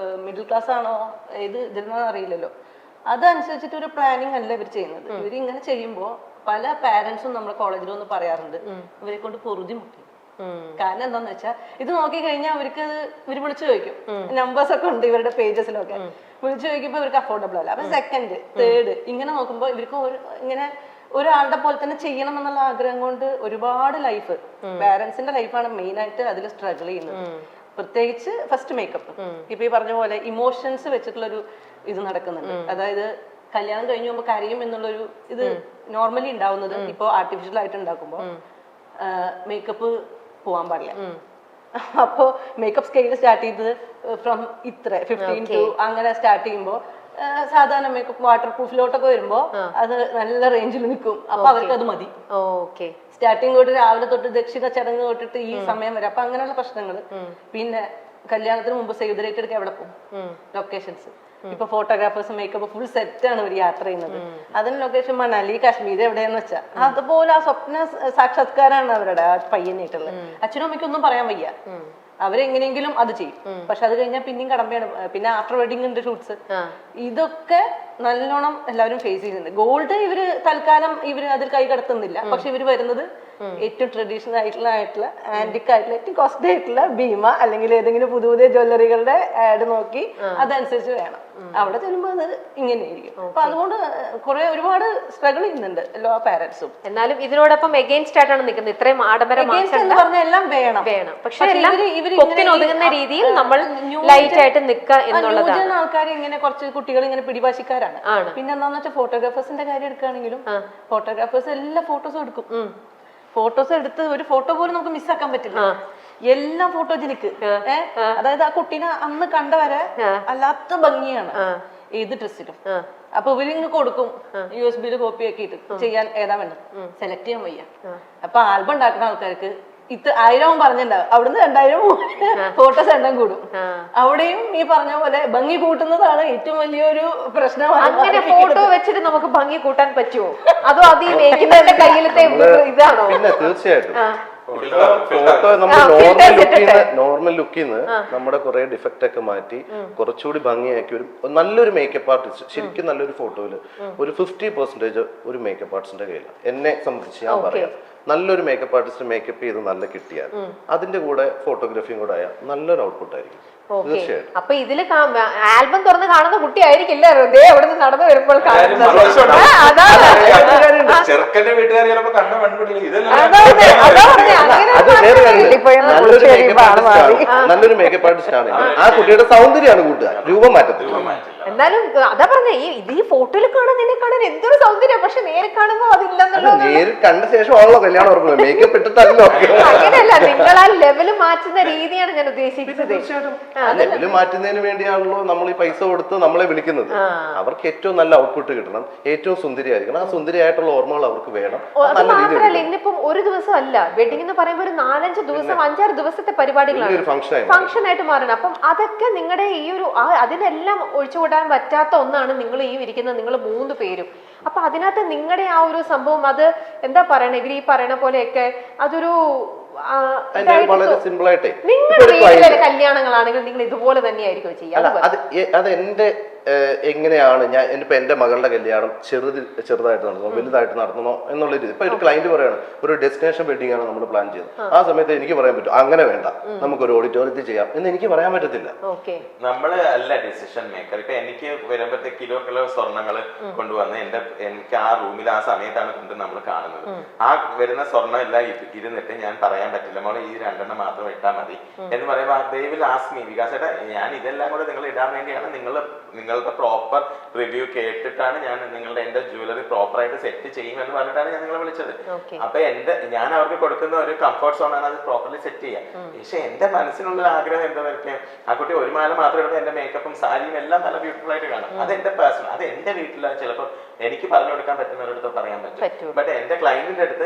മിഡിൽ ക്ലാസ് ആണോ ഏത് ഇതിലെന്ന് അറിയില്ലല്ലോ. അതനുസരിച്ചിട്ട് ഒരു പ്ലാനിങ് അല്ല ഇവർ ചെയ്യുന്നത്. ഇവരിങ്ങനെ ചെയ്യുമ്പോ പല പാരന്റ്സും നമ്മുടെ കോളേജിൽ ഒന്ന് പറയാറുണ്ട്, ഇവരെ കൊണ്ട് പൊറുതി മുട്ടി. കാരണം എന്താന്ന് വെച്ചാൽ ഇത് നോക്കി കഴിഞ്ഞാൽ അവർക്ക് ഇവര് വിളിച്ചു ചോദിക്കും, നമ്പേഴ്സ് ഒക്കെ ഉണ്ട് ഇവരുടെ പേജസിലൊക്കെ, വിളിച്ചു ചോദിക്കുമ്പോ ഇവർക്ക് അഫോർഡബിൾ അല്ല. അപ്പൊ സെക്കൻഡ്, തേർഡ് ഇങ്ങനെ നോക്കുമ്പോ ഇവർക്ക് ഇങ്ങനെ ഒരാളുടെ പോലെ തന്നെ ചെയ്യണം എന്നുള്ള ആഗ്രഹം കൊണ്ട് ഒരുപാട് ലൈഫ്, പാരന്റ്സിന്റെ ലൈഫാണ് മെയിൻ ആയിട്ട് അതിൽ സ്ട്രഗിൾ ചെയ്യുന്നത്. പ്രത്യേകിച്ച് ഫസ്റ്റ് മേക്കപ്പ്. ഇപ്പൊ ഈ പറഞ്ഞ പോലെ ഇമോഷൻസ് വെച്ചിട്ടുള്ളൊരു ഇത് നടക്കുന്നുണ്ട്. അതായത് കല്യാണം കഴിഞ്ഞു പോകുമ്പോൾ കരയും എന്നുള്ളൊരു ഇത് നോർമലി ഉണ്ടാവുന്നത് ഇപ്പൊ ആർട്ടിഫിഷ്യൽ ആയിട്ട് ഉണ്ടാക്കുമ്പോ മേക്കപ്പ് പോവാൻ പാടില്ല. അപ്പോ മേക്കപ്പ് സ്കെയിൽ സ്റ്റാർട്ട് ചെയ്തത് ഫ്രം ഇത്ര 15 to അങ്ങനെ സ്റ്റാർട്ട് ചെയ്യുമ്പോ സാധാരണ മേക്കപ്പ് വാട്ടർ പ്രൂഫിലോട്ടൊക്കെ വരുമ്പോ അത് നല്ല റേഞ്ചിൽ നിൽക്കും. അപ്പൊ അവർക്ക് അത് മതി. സ്റ്റാർട്ടിങ് തൊട്ട് രാവിലെ തൊട്ട് ദക്ഷിണ ചടങ്ങ് തൊട്ടിട്ട് ഈ സമയം വരെ. അപ്പൊ അങ്ങനെയുള്ള പ്രശ്നങ്ങള്. പിന്നെ കല്യാണത്തിന് മുമ്പ് സേവ് ദ ഡേറ്റ് എടുക്കാൻ എവിടെ പോകും? ലൊക്കേഷൻസ്. ഇപ്പൊ ഫോട്ടോഗ്രാഫേഴ്സ് മേക്കപ്പ് ഫുൾ സെറ്റ് ആണ് ഇവർ യാത്ര ചെയ്യുന്നത്. അതിന് ലൊക്കേഷൻ മണാലി, കാശ്മീർ എവിടെയെന്ന് വെച്ചാൽ അതുപോലെ ആ സ്വപ്ന സാക്ഷാത്കാരാണ് അവരുടെ ആ പയ്യനായിട്ടുള്ളത്. അച്ഛനും അമ്മയ്ക്കൊന്നും പറയാൻ വയ്യ, അവരെങ്ങനെയെങ്കിലും അത് ചെയ്യും. പക്ഷെ അത് കഴിഞ്ഞാൽ പിന്നെയും കടമ്പയാണ്. പിന്നെ ആഫ്റ്റർ വെഡിങ് ഉണ്ട് ഷൂട്ട്സ്. ഇതൊക്കെ നല്ലോണം എല്ലാവരും ഫേസ് ചെയ്യുന്നുണ്ട്. ഗോൾഡ് ഇവര് തൽക്കാലം ഇവര് അതിൽ കൈ കടത്തുന്നില്ല. പക്ഷെ ഇവര് വരുന്നത് ഏറ്റവും ട്രഡീഷണൽ ആയിട്ടുള്ള ആന്റിക് ആയിട്ടുള്ള ഏറ്റവും കോസ്റ്റ്ലി ആയിട്ടുള്ള ഭീമ അല്ലെങ്കിൽ ഏതെങ്കിലും പുതിയ പുതിയ ജ്വല്ലറികളുടെ ആഡ് നോക്കി അതനുസരിച്ച് വേണം. അവിടെ ചെല്ലുമ്പോൾ അത് ഇങ്ങനെയായിരിക്കും. അപ്പൊ അതുകൊണ്ട് ഒരുപാട് സ്ട്രഗിൾ ചെയ്യുന്നുണ്ട് എല്ലാ പാരന്റ്സും. എന്നാലും ഇതിനോടൊപ്പം എഗെയിൻസ്റ്റ് ആയിട്ടാണ് നിൽക്കുന്നത്. ഇത്രയും ആഡംബരം എല്ലാം വേണം. പക്ഷെ ഒതുങ്ങുന്ന രീതിയിൽ നമ്മൾ ലൈറ്റ് ആയിട്ട് നിൽക്കുക എന്നുള്ളതാണ്. ആൾക്കാർ ഇങ്ങനെ കുറച്ച് കുട്ടികൾ ഇങ്ങനെ പിടിവാശിക്കാരാണ്. പിന്നെ എന്താന്ന് വെച്ചാൽ ഫോട്ടോഗ്രാഫേഴ്സിന്റെ കാര്യം എടുക്കുകയാണെങ്കിലും ഫോട്ടോഗ്രാഫേഴ്സ് എല്ലാ ഫോട്ടോസും എടുക്കും. ഫോട്ടോസ് എടുത്ത് ഒരു ഫോട്ടോ പോലും നമുക്ക് മിസ്സാക്കാൻ പറ്റില്ല. എല്ലാം ഫോട്ടോജനിക്. അതായത് ആ കുട്ടീനെ അന്ന് കണ്ടവരെ അല്ലാത്ത ഭംഗിയാണ് ഏത് ഡ്രസ്സിലും. അപ്പൊ ഇവരിങ്ങ് കൊടുക്കും USB കോപ്പി ആക്കിയിട്ട് ചെയ്യാൻ ഏതാ വേണം സെലക്ട് ചെയ്യാൻ വയ്യ. അപ്പൊ ആൽബം ഉണ്ടാക്കുന്ന ആൾക്കാർക്ക് 1000 പറഞ്ഞിട്ടുണ്ടാവും, അവിടുന്ന് 2000 ഫോട്ടോസ് എണ്ണം കൂടും. അവിടെയും ഈ പറഞ്ഞ പോലെ ഭംഗി കൂട്ടുന്നതാണ് ഏറ്റവും വലിയൊരു പ്രശ്നമാണ്. അങ്ങനെ ഫോട്ടോ വെച്ചിട്ട് നമുക്ക് ഭംഗി കൂട്ടാൻ പറ്റുമോ? അതോ അത് ഈ മേക്കുന്നതിന്റെ കയ്യിലത്തെ ഇതാണോ? പിന്നെ തീർച്ചയായിട്ടും ഫോട്ടോ നമ്മൾ നോർമൽ ലുക്കിൽ നിന്ന് നമ്മുടെ കുറെ ഡിഫക്റ്റ് ഒക്കെ മാറ്റി കുറച്ചുകൂടി ഭംഗിയാക്കി ഒരു നല്ലൊരു മേക്കപ്പ് ആർട്ടിസ്റ്റ്, ശരിക്കും നല്ലൊരു ഫോട്ടോയില് ഒരു 50% ഒരു മേക്കപ്പ് ആർട്ടിസ്റ്റിന്റെ കയ്യിലാണ്. എന്നെ സംബന്ധിച്ച് ഞാൻ പറയാം, നല്ലൊരു മേക്കപ്പ് ആർട്ടിസ്റ്റ് മേക്കപ്പ് ചെയ്ത് നല്ല കിട്ടിയാൽ അതിന്റെ കൂടെ ഫോട്ടോഗ്രാഫിയും കൂടെ ആയാൽ നല്ലൊരു ഔട്ട്പുട്ട് ആയിരിക്കും. തീർച്ചയായിട്ടും. അപ്പൊ ഇതില് ആൽബം തുറന്ന് കാണുന്ന കുട്ടി ആയിരിക്കില്ല അവിടെ നിന്ന് നടന്നു വരുമ്പോൾ ചെറുക്കന്റെ വീട്ടുകാർ ചിലപ്പോ കണ്ട പെൺകുട്ടികൾ നല്ലൊരു മേക്കപ്പ് ആർട്ടിസ്റ്റ് ആണെങ്കിൽ ആ കുട്ടിയുടെ സൗന്ദര്യമാണ് കൂട്ടുക, രൂപം മാറ്റത്തില്ല. എന്നാലും അതാ പറഞ്ഞ ഈ ഫോട്ടോയിൽ കാണാൻ നിന്നെ കാണാൻ എന്തൊരു സൗന്ദര്യം, പക്ഷെ നേരെ കാണുമ്പോ അതില്ലെന്നുള്ളത്. നേരിൽ കണ്ട ശേഷമാണല്ലോ കല്യാണം ഉറക്കുന്നത്, മേക്കപ്പ് ഇട്ടിട്ടല്ലോ. അങ്ങനെയല്ല, നിങ്ങൾ ആ ലെവല് മാറ്റുന്ന രീതിയാണ് ഞാൻ ഉദ്ദേശിച്ചത്. ലെവല് മാറ്റുന്നതിന് വേണ്ടിയാണല്ലോ നമ്മൾ ഈ പൈസ കൊടുത്ത് നമ്മളെ വിളിക്കുന്നത്. അവർക്ക് ഏറ്റവും നല്ല ഔട്ട്പുട്ട് കിട്ടണം, ഏറ്റവും സുന്ദരിയായിരിക്കണം. ആ സുന്ദരിയായിട്ടുള്ള ഓർമ്മകൾ അവർക്ക് വേണം. അത് മാത്രല്ല, ഇന്നിപ്പം ഒരു ദിവസം അല്ല വെഡിങ് എന്ന് പറയുമ്പോൾ ഒരു 4-5 ദിവസം 5-6 ദിവസത്തെ പരിപാടികളാണ്, ഫംഗ്ഷൻ ആയിട്ട് മാറണം. അപ്പം അതൊക്കെ നിങ്ങളുടെ ഈ ഒരു അതിനെല്ലാം ഒഴിച്ചുകൂടാൻ പറ്റാത്ത ഒന്നാണ് നിങ്ങൾ ഈ ഇരിക്കുന്ന നിങ്ങൾ 3 പേരും. അപ്പൊ അതിനകത്ത് നിങ്ങളുടെ ആ ഒരു സംഭവം അത് എന്താ പറയണ, ഇവർ ഈ പറയണ പോലെയൊക്കെ അതൊരു വളരെ സിമ്പിൾ ആയിട്ടേ നിങ്ങളുടെ വീട്ടിലെ കല്യാണങ്ങളാണെങ്കിൽ നിങ്ങൾ ഇതുപോലെ തന്നെയായിരിക്കും ചെയ്യാം. അത് എന്റെ എങ്ങനെയാണ് ഞാൻ ഇപ്പൊ എന്റെ മകളുടെ കല്യാണം ചെറുതായിട്ട് നടന്നോ വലുതായിട്ട് നടന്നോ എന്നുള്ള രീതി. ഇപ്പൊ ഒരു ക്ലയന്റ് പറയാണ് ഒരു ഡെസ്റ്റിനേഷൻ വെഡിങ് ആണ് നമ്മൾ പ്ലാൻ ചെയ്തത്, ആ സമയത്ത് എനിക്ക് പറയാൻ പറ്റും അങ്ങനെ വേണ്ട നമുക്കൊരു ഓഡിറ്റോറിയത്തിൽ ചെയ്യാം എന്ന് എനിക്ക് പറയാൻ പറ്റത്തില്ല. നമ്മള് അല്ല ഡിസിഷൻ മേക്കർ. ഇപ്പൊ എനിക്ക് വരുമ്പോഴത്തെ കിലോ സ്വർണ്ണങ്ങൾ കൊണ്ടുവന്ന് എനിക്ക് ആ റൂമിൽ ആ സമയത്താണ് കൊണ്ട് നമ്മൾ കാണുന്നത്. ആ വരുന്ന സ്വർണ്ണം എല്ലാം ഇരുന്നിട്ട് ഞാൻ പറയാൻ പറ്റില്ല മോളെ ഈ 2 മാത്രം ഇട്ടാൽ മതി എന്ന് പറയുമ്പോൾ they will ask me because ഞാൻ ഇതെല്ലാം കൂടെ നിങ്ങൾ ഇടാൻ വേണ്ടിയാണ് നിങ്ങളുടെ പ്രോപ്പർ റിവ്യൂ കേട്ടിട്ടാണ് ഞാൻ എന്റെ ജ്വല്ലറി പ്രോപ്പർ ആയിട്ട് സെറ്റ് ചെയ്യുമെന്ന് പറഞ്ഞിട്ടാണ് ഞാൻ നിങ്ങളെ വിളിച്ചത്. അപ്പൊ ഞാൻ അവർക്ക് കൊടുക്കുന്ന ഒരു കംഫർട്ട് സോൺ ആണ് അത് പ്രോപ്പർലി സെറ്റ് ചെയ്യാൻ. പക്ഷെ എന്റെ മനസ്സിനുള്ള ആഗ്രഹം എന്താ വെച്ചാൽ ആ കുട്ടി ഒരു മാല മാത്രം എടുത്ത് എന്റെ മേക്കപ്പും സാരിയും എല്ലാം നല്ല ബ്യൂട്ടിഫുൾ ആയിട്ട് കാണാം. അത് എന്റെ പേഴ്സണൽ, അത് എന്റെ വീട്ടിലാണ് ചിലപ്പോൾ എനിക്ക് പറഞ്ഞു കൊടുക്കാൻ പറ്റുന്നവരടുത്ത് പറയാൻ പറ്റും. ബട്ട് എന്റെ ക്ലയന്റിന്റെ അടുത്ത്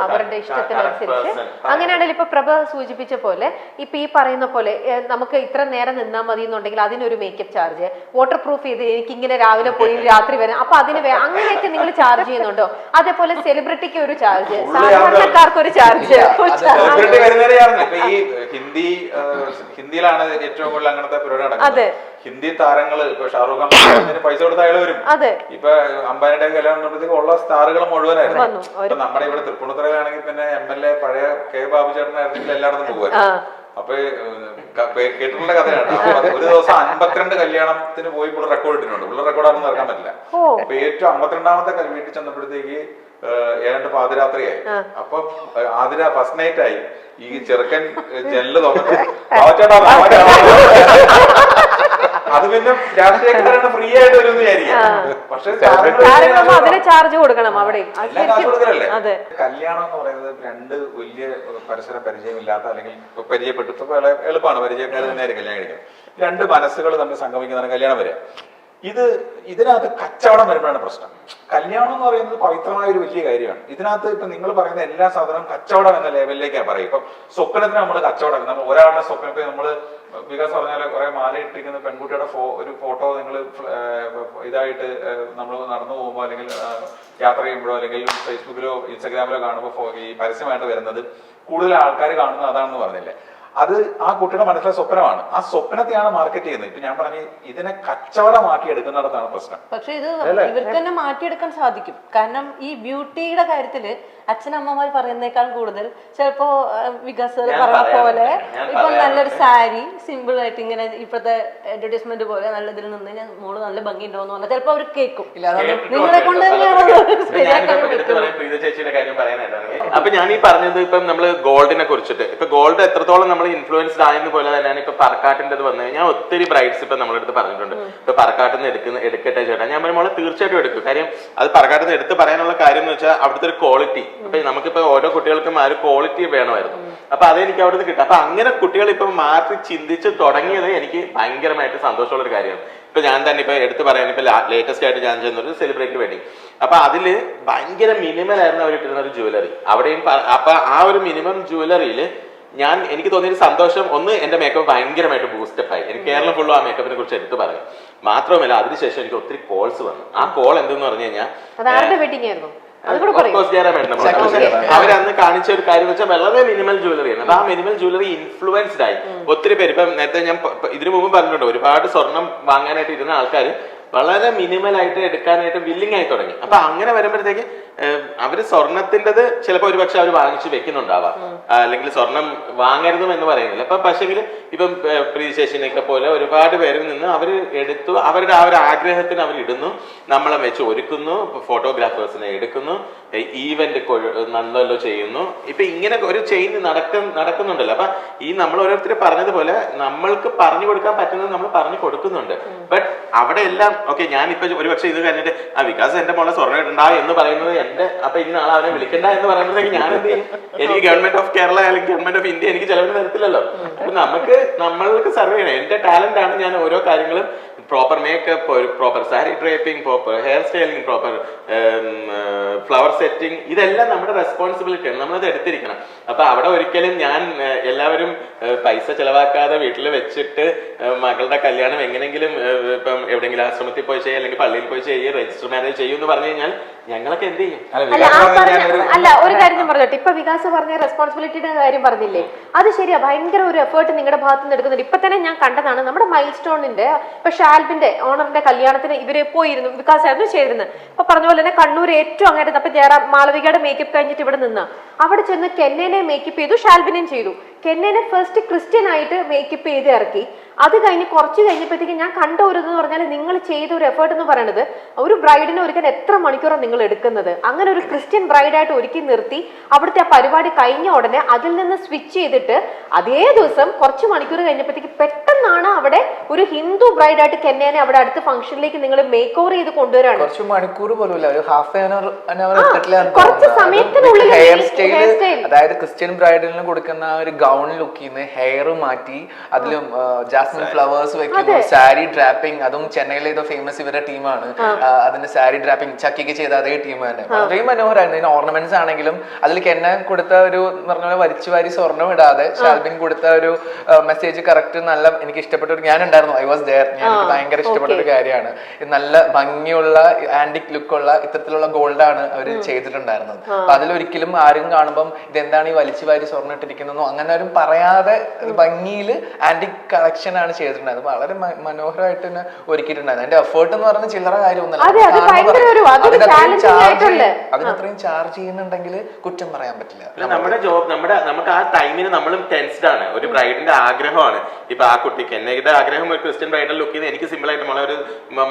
അവരുടെ ഇഷ്ടത്തിനനുസരിച്ച്. അങ്ങനെയാണെങ്കിൽ ഇപ്പൊ പ്രഭ സൂചിപ്പിച്ച പോലെ ഇപ്പൊ ഈ പറയുന്ന പോലെ നമുക്ക് ഇത്ര നേരം നിന്നാൽ മതി എന്നുണ്ടെങ്കിൽ അതിനൊരു മേക്കപ്പ് ചാർജ്, വാട്ടർ പ്രൂഫ് ചെയ്ത് എനിക്ക് ഇങ്ങനെ രാവിലെ പോയി രാത്രി വരാം, അപ്പൊ അതിന് അങ്ങനെയൊക്കെ നിങ്ങൾ ചാർജ് ചെയ്യുന്നുണ്ടോ? അതേപോലെ സെലിബ്രിറ്റിക്ക് ഒരു ചാർജ്, സാധാരണക്കാർക്ക് ഒരു ചാർജ്. ഈ ഹിന്ദിയിലാണ് ഏറ്റവും കൂടുതൽ അങ്ങനത്തെ പരിപാടി നടക്കുന്നത്. ഹിന്ദി താരങ്ങള് ഇപ്പൊ ഷാറൂഖ് ഖാൻ പൈസ കൊടുത്ത അയാൾ വരും. ഇപ്പൊ അംബാനിയുടെ കല്യാണം ഉള്ള സ്റ്റാറുകൾ മുഴുവനായിരുന്നു. ഇപ്പൊ നമ്മുടെ ഇവിടെ തൃപ്പൂണിത്തുറയിലാണെങ്കിൽ പിന്നെ MLA പഴയ കെ ബാബു ചേട്ടനായിരുന്നെങ്കിൽ എല്ലായിടത്തും പോകുമായിരുന്നു. അപ്പൊ കേട്ടിട്ടുള്ള കഥയാണ്. ഒരു ദിവസം 52 കല്യാണത്തിന് പോയി ഇവിടെ റെക്കോർഡ് ഇട്ടിട്ടുണ്ട്. ഇവിടെ റെക്കോർഡാണെന്ന് നടക്കാൻ പറ്റില്ല. അപ്പൊ ഏറ്റവും 52ാമത്തെ വീട്ടിൽ ചെന്നപ്പോഴത്തേക്ക് ഏതാണ്ട് പാതിരാത്രിയായി. അപ്പൊ ഫസ്റ്റ് നൈറ്റ് ആയി. ഈ ചെറുക്കൻ ജനല് തുറന്നിട്ട് അത് പിന്നെ രാഷ്ട്രീയക്കാരാണ് ഫ്രീ ആയിട്ട് വരും വിചാരിക്കാം. പക്ഷെ അതിന് ചാർജ് കൊടുക്കണം അവിടെ. കല്യാണം എന്ന് പറയുന്നത് 2 വലിയ പരസ്പരം പരിചയമില്ലാത്ത അല്ലെങ്കിൽ പരിചയപ്പെട്ടു എളുപ്പമാണ് പരിചയക്കാർ തന്നെയായിരിക്കും കല്യാണം കഴിക്കുന്നത്. 2 മനസ്സുകൾ തമ്മിൽ സംഗമിക്കുന്നതാണ് കല്യാണം വരിക. ഇതിനകത്ത് കച്ചവടം വരുമ്പോഴാണ് പ്രശ്നം. കല്യാണം എന്ന് പറയുന്നത് പവിത്രമായ ഒരു വലിയ കാര്യമാണ്. ഇതിനകത്ത് ഇപ്പൊ നിങ്ങൾ പറയുന്ന എല്ലാ സാധനവും കച്ചവടം എന്ന ലെവലിലേക്കാണ് പറയും. ഇപ്പൊ സ്വപ്നത്തിന് നമ്മൾ കച്ചവടം, നമ്മൾ ഒരാളുടെ സ്വപ്നം ഇപ്പൊ നമ്മള് വികാസ് പറഞ്ഞാല് കുറെ മാല ഇട്ടിരിക്കുന്ന പെൺകുട്ടിയുടെ ഒരു ഫോട്ടോ നിങ്ങൾ ഇതായിട്ട് നമ്മൾ നടന്നു പോകുമ്പോൾ അല്ലെങ്കിൽ യാത്ര ചെയ്യുമ്പോഴോ അല്ലെങ്കിൽ ഫേസ്ബുക്കിലോ ഇൻസ്റ്റാഗ്രാമിലോ കാണുമ്പോൾ ഈ പരസ്യമായിട്ട് വരുന്നത് കൂടുതൽ ആൾക്കാർ കാണുന്നത് അതാണെന്ന് പറഞ്ഞില്ലേ. അത് ആ കുട്ടിയുടെ മനസ്സിലെ സ്വപ്നമാണ്. ആ സ്വപ്നത്തെയാണ് മാർക്കറ്റ് ചെയ്യുന്നത്. ഇപ്പൊ ഞാൻ പറഞ്ഞ ഇതിനെ കച്ചവടമാക്കി എടുക്കുന്നിടത്താണ് പ്രശ്നം. പക്ഷെ ഇത് ഇവർക്ക് തന്നെ മാറ്റിയെടുക്കാൻ സാധിക്കും. കാരണം ഈ ബ്യൂട്ടിയുടെ കാര്യത്തില് അച്ഛനമ്മമാർ പറയുന്നേക്കാൾ കൂടുതൽ ചിലപ്പോ വികാസ് പറഞ്ഞ പോലെ ഇപ്പൊ നല്ലൊരു സാരി സിമ്പിൾ ആയിട്ട് ഇങ്ങനെ ഇപ്പോഴത്തെ അഡ്വർടൈസ്മെന്റ് പോലെ നല്ലതിൽ നിന്ന് ഞാൻ മോള് നല്ല ഭംഗി ഉണ്ടോന്ന് പറഞ്ഞാൽ ചിലപ്പോ അവർ കേൾക്കും. നിങ്ങളെ കൊണ്ട് ചേച്ചിയുടെ കാര്യം പറയാനായിട്ടാണ്. അപ്പൊ ഞാൻ ഈ പറഞ്ഞത് ഇപ്പം നമ്മള് ഗോൾഡിനെ കുറിച്ചിട്ട് ഇപ്പൊ ഗോൾഡ് എത്രത്തോളം നമ്മൾ ഇൻഫ്ലുവൻസ്ഡ് ആയെന്ന് പോലെ തന്നെയാണ് ഇപ്പൊ പറക്കാട്ടിന്റെ വന്നു കഴിഞ്ഞാൽ ഒത്തിരി ബ്രൈഡ്സ് ഇപ്പൊ നമ്മുടെ അടുത്ത് പറഞ്ഞിട്ടുണ്ട് ഇപ്പൊ പറക്കാട്ടിൽ നിന്ന് എടുക്കട്ടെ ചേട്ടാ. ഞാൻ പറയുമ്പോൾ തീർച്ചയായിട്ടും എടുക്കും. കാര്യം അത് പറക്കാട്ടിൽ നിന്ന് എടുത്ത് പറയാനുള്ള കാര്യം എന്ന് വെച്ചാൽ അവിടുത്തെ ഒരു ക്വാളിറ്റി. ഇപ്പൊ നമുക്കിപ്പോ ഓരോ കുട്ടികൾക്കും ആ ഒരു ക്വാളിറ്റി വേണമായിരുന്നു. അപ്പൊ അതെനിക്ക് അവിടുന്ന് കിട്ടും. അപ്പൊ അങ്ങനെ കുട്ടികൾ ഇപ്പൊ മാറ്റി ചിന്തിച്ച് തുടങ്ങിയത് എനിക്ക് ഭയങ്കരമായിട്ട് സന്തോഷമുള്ള ഒരു കാര്യമാണ്. ഇപ്പൊ ഞാൻ തന്നെ ഇപ്പൊ എടുത്ത് പറയാൻ ഇപ്പൊ ലേറ്റസ്റ്റ് ആയിട്ട് ഞാൻ ചെയ്യുന്ന ഒരു സെലിബ്രിറ്റി വെഡിങ്. അപ്പൊ അതില് ഭയങ്കര മിനിമൽ ആയിരുന്നു അവർ ഇട്ടിരുന്ന ഒരു ജ്വല്ലറി. അവിടെയും അപ്പൊ ആ ഒരു മിനിമം ജ്വല്ലറിയില് എനിക്ക് തോന്നിയൊരു സന്തോഷം, ഒന്ന് എന്റെ മേക്കപ്പ് ഭയങ്കരമായിട്ട് ബൂസ്റ്റപ്പ് ആയി. എനിക്ക് കേരളം ഫുള്ളും ആ മേക്കപ്പിനെ കുറിച്ച് എടുത്ത് പറയാം. മാത്രമല്ല അതിനുശേഷം എനിക്ക് ഒത്തിരി കോൾസ് വന്നു. ആ കോൾ എന്തെന്ന് പറഞ്ഞു കഴിഞ്ഞാൽ അവരന്ന് കാണിച്ച ഒരു കാര്യം വെച്ചാൽ വളരെ മിനിമൽ ജ്വല്ലറിയാണ്. അപ്പൊ ആ മിനിമൽ ജ്വല്ലറി ഇൻഫ്ലുവൻസ്ഡ് ആയി ഒത്തിരി പേര്. ഇപ്പം നേരത്തെ ഞാൻ ഇതിനു മുമ്പ് പറഞ്ഞിട്ടുണ്ട് ഒരുപാട് സ്വർണം വാങ്ങാനായിട്ട് ഇരുന്ന ആൾക്കാർ വളരെ മിനിമൽ ആയിട്ട് എടുക്കാനായിട്ട് വില്ലിംഗ് ആയി തുടങ്ങി. അപ്പൊ അങ്ങനെ വരുമ്പോഴത്തേക്ക് അവര് സ്വർണത്തിൻ്റെത് ചിലപ്പോൾ ഒരു പക്ഷെ അവർ വാങ്ങിച്ചു വെക്കുന്നുണ്ടാവാം, അല്ലെങ്കിൽ സ്വർണം വാങ്ങരുതും എന്ന് പറയുന്നില്ല. അപ്പൊ പക്ഷെങ്കിൽ ഇപ്പം പ്രീതിശേഷിനെയൊക്കെ പോലെ ഒരുപാട് പേരിൽ നിന്ന് അവർ എടുത്തു, അവരുടെ ആ ഒരു ആഗ്രഹത്തിന് അവർ ഇടുന്നു, നമ്മളെ വെച്ച് ഒരുക്കുന്നു, ഫോട്ടോഗ്രാഫേഴ്സിനെ എടുക്കുന്നു, ഈവന്റ് നന്നല്ലോ ചെയ്യുന്നു. ഇപ്പൊ ഇങ്ങനെ ഒരു ചെയിൻ നടക്കുന്നുണ്ടല്ലോ. അപ്പൊ ഈ നമ്മൾ ഓരോരുത്തർ പറഞ്ഞതുപോലെ നമ്മൾക്ക് പറഞ്ഞു കൊടുക്കാൻ പറ്റുന്നത് നമ്മൾ പറഞ്ഞു കൊടുക്കുന്നുണ്ട്. ബട്ട് അവിടെ എല്ലാം ഓക്കെ, ഞാനിപ്പോ ഒരു പക്ഷെ ഇത് കഴിഞ്ഞിട്ട് ആ വികാസ് എന്റെ മോളെ സ്വർണ്ണം ഇടണ്ട എന്ന് പറയുന്നത് എന്റെ, അപ്പൊ ഇനി നാളെ അവനെ വിളിക്കണ്ട എന്ന് പറയുമ്പോഴത്തേക്ക് ഞാൻ എന്ത് ചെയ്യും? എനിക്ക് ഗവൺമെന്റ് ഓഫ് കേരള അല്ലെങ്കിൽ ഗവൺമെന്റ് ഓഫ് ഇന്ത്യ എനിക്ക് ചെലവിന് തരത്തില്ലല്ലോ. അപ്പൊ നമ്മൾക്ക് സർവേ ചെയ്യണം. എന്റെ ടാലന്റ് ആണ് ഞാൻ ഓരോ കാര്യങ്ങളും, proper makeup, proper sari draping, proper hair styling, proper flower setting, ഇതെല്ലാം നമ്മുടെ റെസ്പോൺസിബിലിറ്റിയാണ്, നമ്മളത് എടുത്തിരിക്കണം. അപ്പൊ അവിടെ ഒരിക്കലും ഞാൻ എല്ലാവരും പൈസ ചെലവാക്കാതെ വീട്ടിൽ വെച്ചിട്ട് മകളുടെ കല്യാണം എങ്ങനെങ്കിലും ഇപ്പം എവിടെയെങ്കിലും ആശ്രമത്തിൽ പോയി ചെയ്യുക അല്ലെങ്കിൽ പള്ളിയിൽ പോയി ചെയ്യുക, രജിസ്റ്റർ മാരേജ് ചെയ്യും എന്ന് പറഞ്ഞു കഴിഞ്ഞാൽ ഞങ്ങളൊക്കെ എന്ത് ചെയ്യും? അല്ല, ഒരു കാര്യം ഞാൻ പറഞ്ഞോട്ടെ. ഇപ്പൊ വികാസ് പറഞ്ഞ റെസ്പോൺസിബിലിറ്റിയുടെ കാര്യം പറഞ്ഞില്ലേ, അത് ശരിയാ. ഭയങ്കര ഒരു എഫേർട്ട് നിങ്ങളുടെ ഭാഗത്ത് നിന്ന് എടുക്കുന്നുണ്ട്. ഇപ്പൊ തന്നെ ഞാൻ കണ്ടതാണ് നമ്മുടെ മൈൽ സ്റ്റോണിന്റെ, ഇപ്പൊ ഷാൽബിന്റെ ഓണറിന്റെ കല്യാണത്തിന് ഇവര് പോയിരുന്നു, വികാസ് ആയിരുന്നു ചെയ്തിരുന്നത്. ഇപ്പൊ പറഞ്ഞ പോലെ തന്നെ കണ്ണൂർ ഏറ്റവും അങ്ങോട്ട്, അപ്പൊ മാളവികയുടെ മേക്കപ്പ് കഴിഞ്ഞിട്ട് ഇവിടെ നിന്ന് അവിടെ ചെന്ന് കെന്നേനെ മേക്കപ്പ് ചെയ്തു, ഷാൽബിനെയും ചെയ്തു. കെന്നേനെ ഫസ്റ്റ് ക്രിസ്ത്യൻ ആയിട്ട് മേക്കപ്പ് ചെയ്ത് ഇറക്കി. അത് കഴിഞ്ഞ് കുറച്ച് കഴിഞ്ഞപ്പോഴത്തേക്ക് ഞാൻ കണ്ട ഒരു എന്ന് പറഞ്ഞാൽ നിങ്ങൾ ചെയ്ത ഒരു എഫേർട്ട് എന്ന് പറയുന്നത്, ഒരു ബ്രൈഡിനെ ഒരുക്കാൻ എത്ര മണിക്കൂറാണ് നിങ്ങൾ എടുക്കുന്നത്. അങ്ങനെ ഒരു ക്രിസ്ത്യൻ ബ്രൈഡായിട്ട് ഒരുക്കി നിർത്തി അവിടുത്തെ ആ പരിപാടി കഴിഞ്ഞ ഉടനെ അതിൽ നിന്ന് സ്വിച്ച് ചെയ്തിട്ട് അതേ ദിവസം കുറച്ച് മണിക്കൂർ കഴിഞ്ഞപ്പോഴത്തേക്ക് പെട്ടെന്നാണ് അവിടെ ഒരു ഹിന്ദു ബ്രൈഡായിട്ട് കെന്നേനെ അവിടെ അടുത്ത ഫംഗ്ഷനിലേക്ക് നിങ്ങൾ മേക്ക് ഓവർ ചെയ്ത് കൊണ്ടുവരാണ്. കുറച്ച് മണിക്കൂർ പോലും ഒരു ഹാഫ് കുറച്ച് സമയത്തിനുള്ളിൽ ഹെയർ സ്റ്റൈൽ, അതായത് ക്രിസ്ത്യൻ ബ്രൈഡലിന് കൊടുക്കുന്ന ഒരു ഗൗൺ ലുക്കിൽ നിന്ന് ഹെയർ മാറ്റി അതിലും ജാസ്മിൻ ഫ്ലവേഴ്സ് വെക്കുന്നു, സാരി ഡ്രാപ്പിംഗ്, അതും ചെന്നൈയിലെ ഏതോ ഫേമസ് ഇവരുടെ ടീമാണ്. അതിന്റെ സാരി ഡ്രാപ്പിംഗ് ചക്കിക്ക് ചെയ്ത അതേ ടീം തന്നെ. വളരെ മനോഹരമായിരുന്നു. ഇതിന് ഓർണമെന്റ്സ് ആണെങ്കിലും അതിൽ കെന്നെ കൊടുത്ത ഒരു പറഞ്ഞ പോലെ വലിച്ചു വാരി സ്വർണ്ണം ഇടാതെ ഷാൽബിൻ കൊടുത്ത ഒരു മെസ്സേജ് കറക്റ്റ് നല്ല എനിക്ക് ഇഷ്ടപ്പെട്ട ഒരു, ഞാനുണ്ടായിരുന്നു, ഐ വാസ് ദെയർ, എനിക്ക് ഭയങ്കര ഇഷ്ടപ്പെട്ട ഒരു കാര്യമാണ്. നല്ല ഭംഗിയുള്ള ആന്റിക് ലുക്കുള്ള ഇത്തരത്തിലുള്ള ഗോൾഡാണ് അവർ ചെയ്തിട്ടുണ്ടായിരുന്നത്. അപ്പൊ അതിലൊരിക്കലും ആരും കാണുമ്പോൾ ഇതെന്താണ് ഈ വലിച്ചു വാരി സ്വർണ്ണം ഇട്ടിരിക്കുന്നതെന്നോ അങ്ങനെ ആരും പറയാതെ ഭംഗിയിൽ ആന്റിക് കളക്ഷൻ ആണ് ചെയ്തിട്ടുണ്ടായിരുന്നത്. വളരെ മനോഹരമായിട്ട് തന്നെ ഒരുക്കിയിട്ടുണ്ടായിരുന്നു. അതിന്റെ എഫേർട്ട് എന്ന് പറഞ്ഞ ചില്ലറ കാര്യമൊന്നുമല്ല. അതിനത്രയും ചാർജ് ചെയ്യുന്നുണ്ടെങ്കിൽ കുറ്റം പറയാൻ പറ്റില്ല. നമ്മുടെ ജോബ്, നമുക്ക് ആ ടൈമിന് നമ്മളും ടെൻസ്ഡ് ആണ്. ഒരു ബ്രൈഡിന്റെ ആഗ്രഹമാണ്. ഇപ്പൊ ആ കുട്ടിക്ക് എന്നയുടെ ആഗ്രഹം ഒരു ക്രിസ്ത്യൻ ബ്രൈഡൽ ലുക്ക് ചെയ്ത് എനിക്ക് സിമ്പിൾ ആയിട്ട് മോളെ ഒരു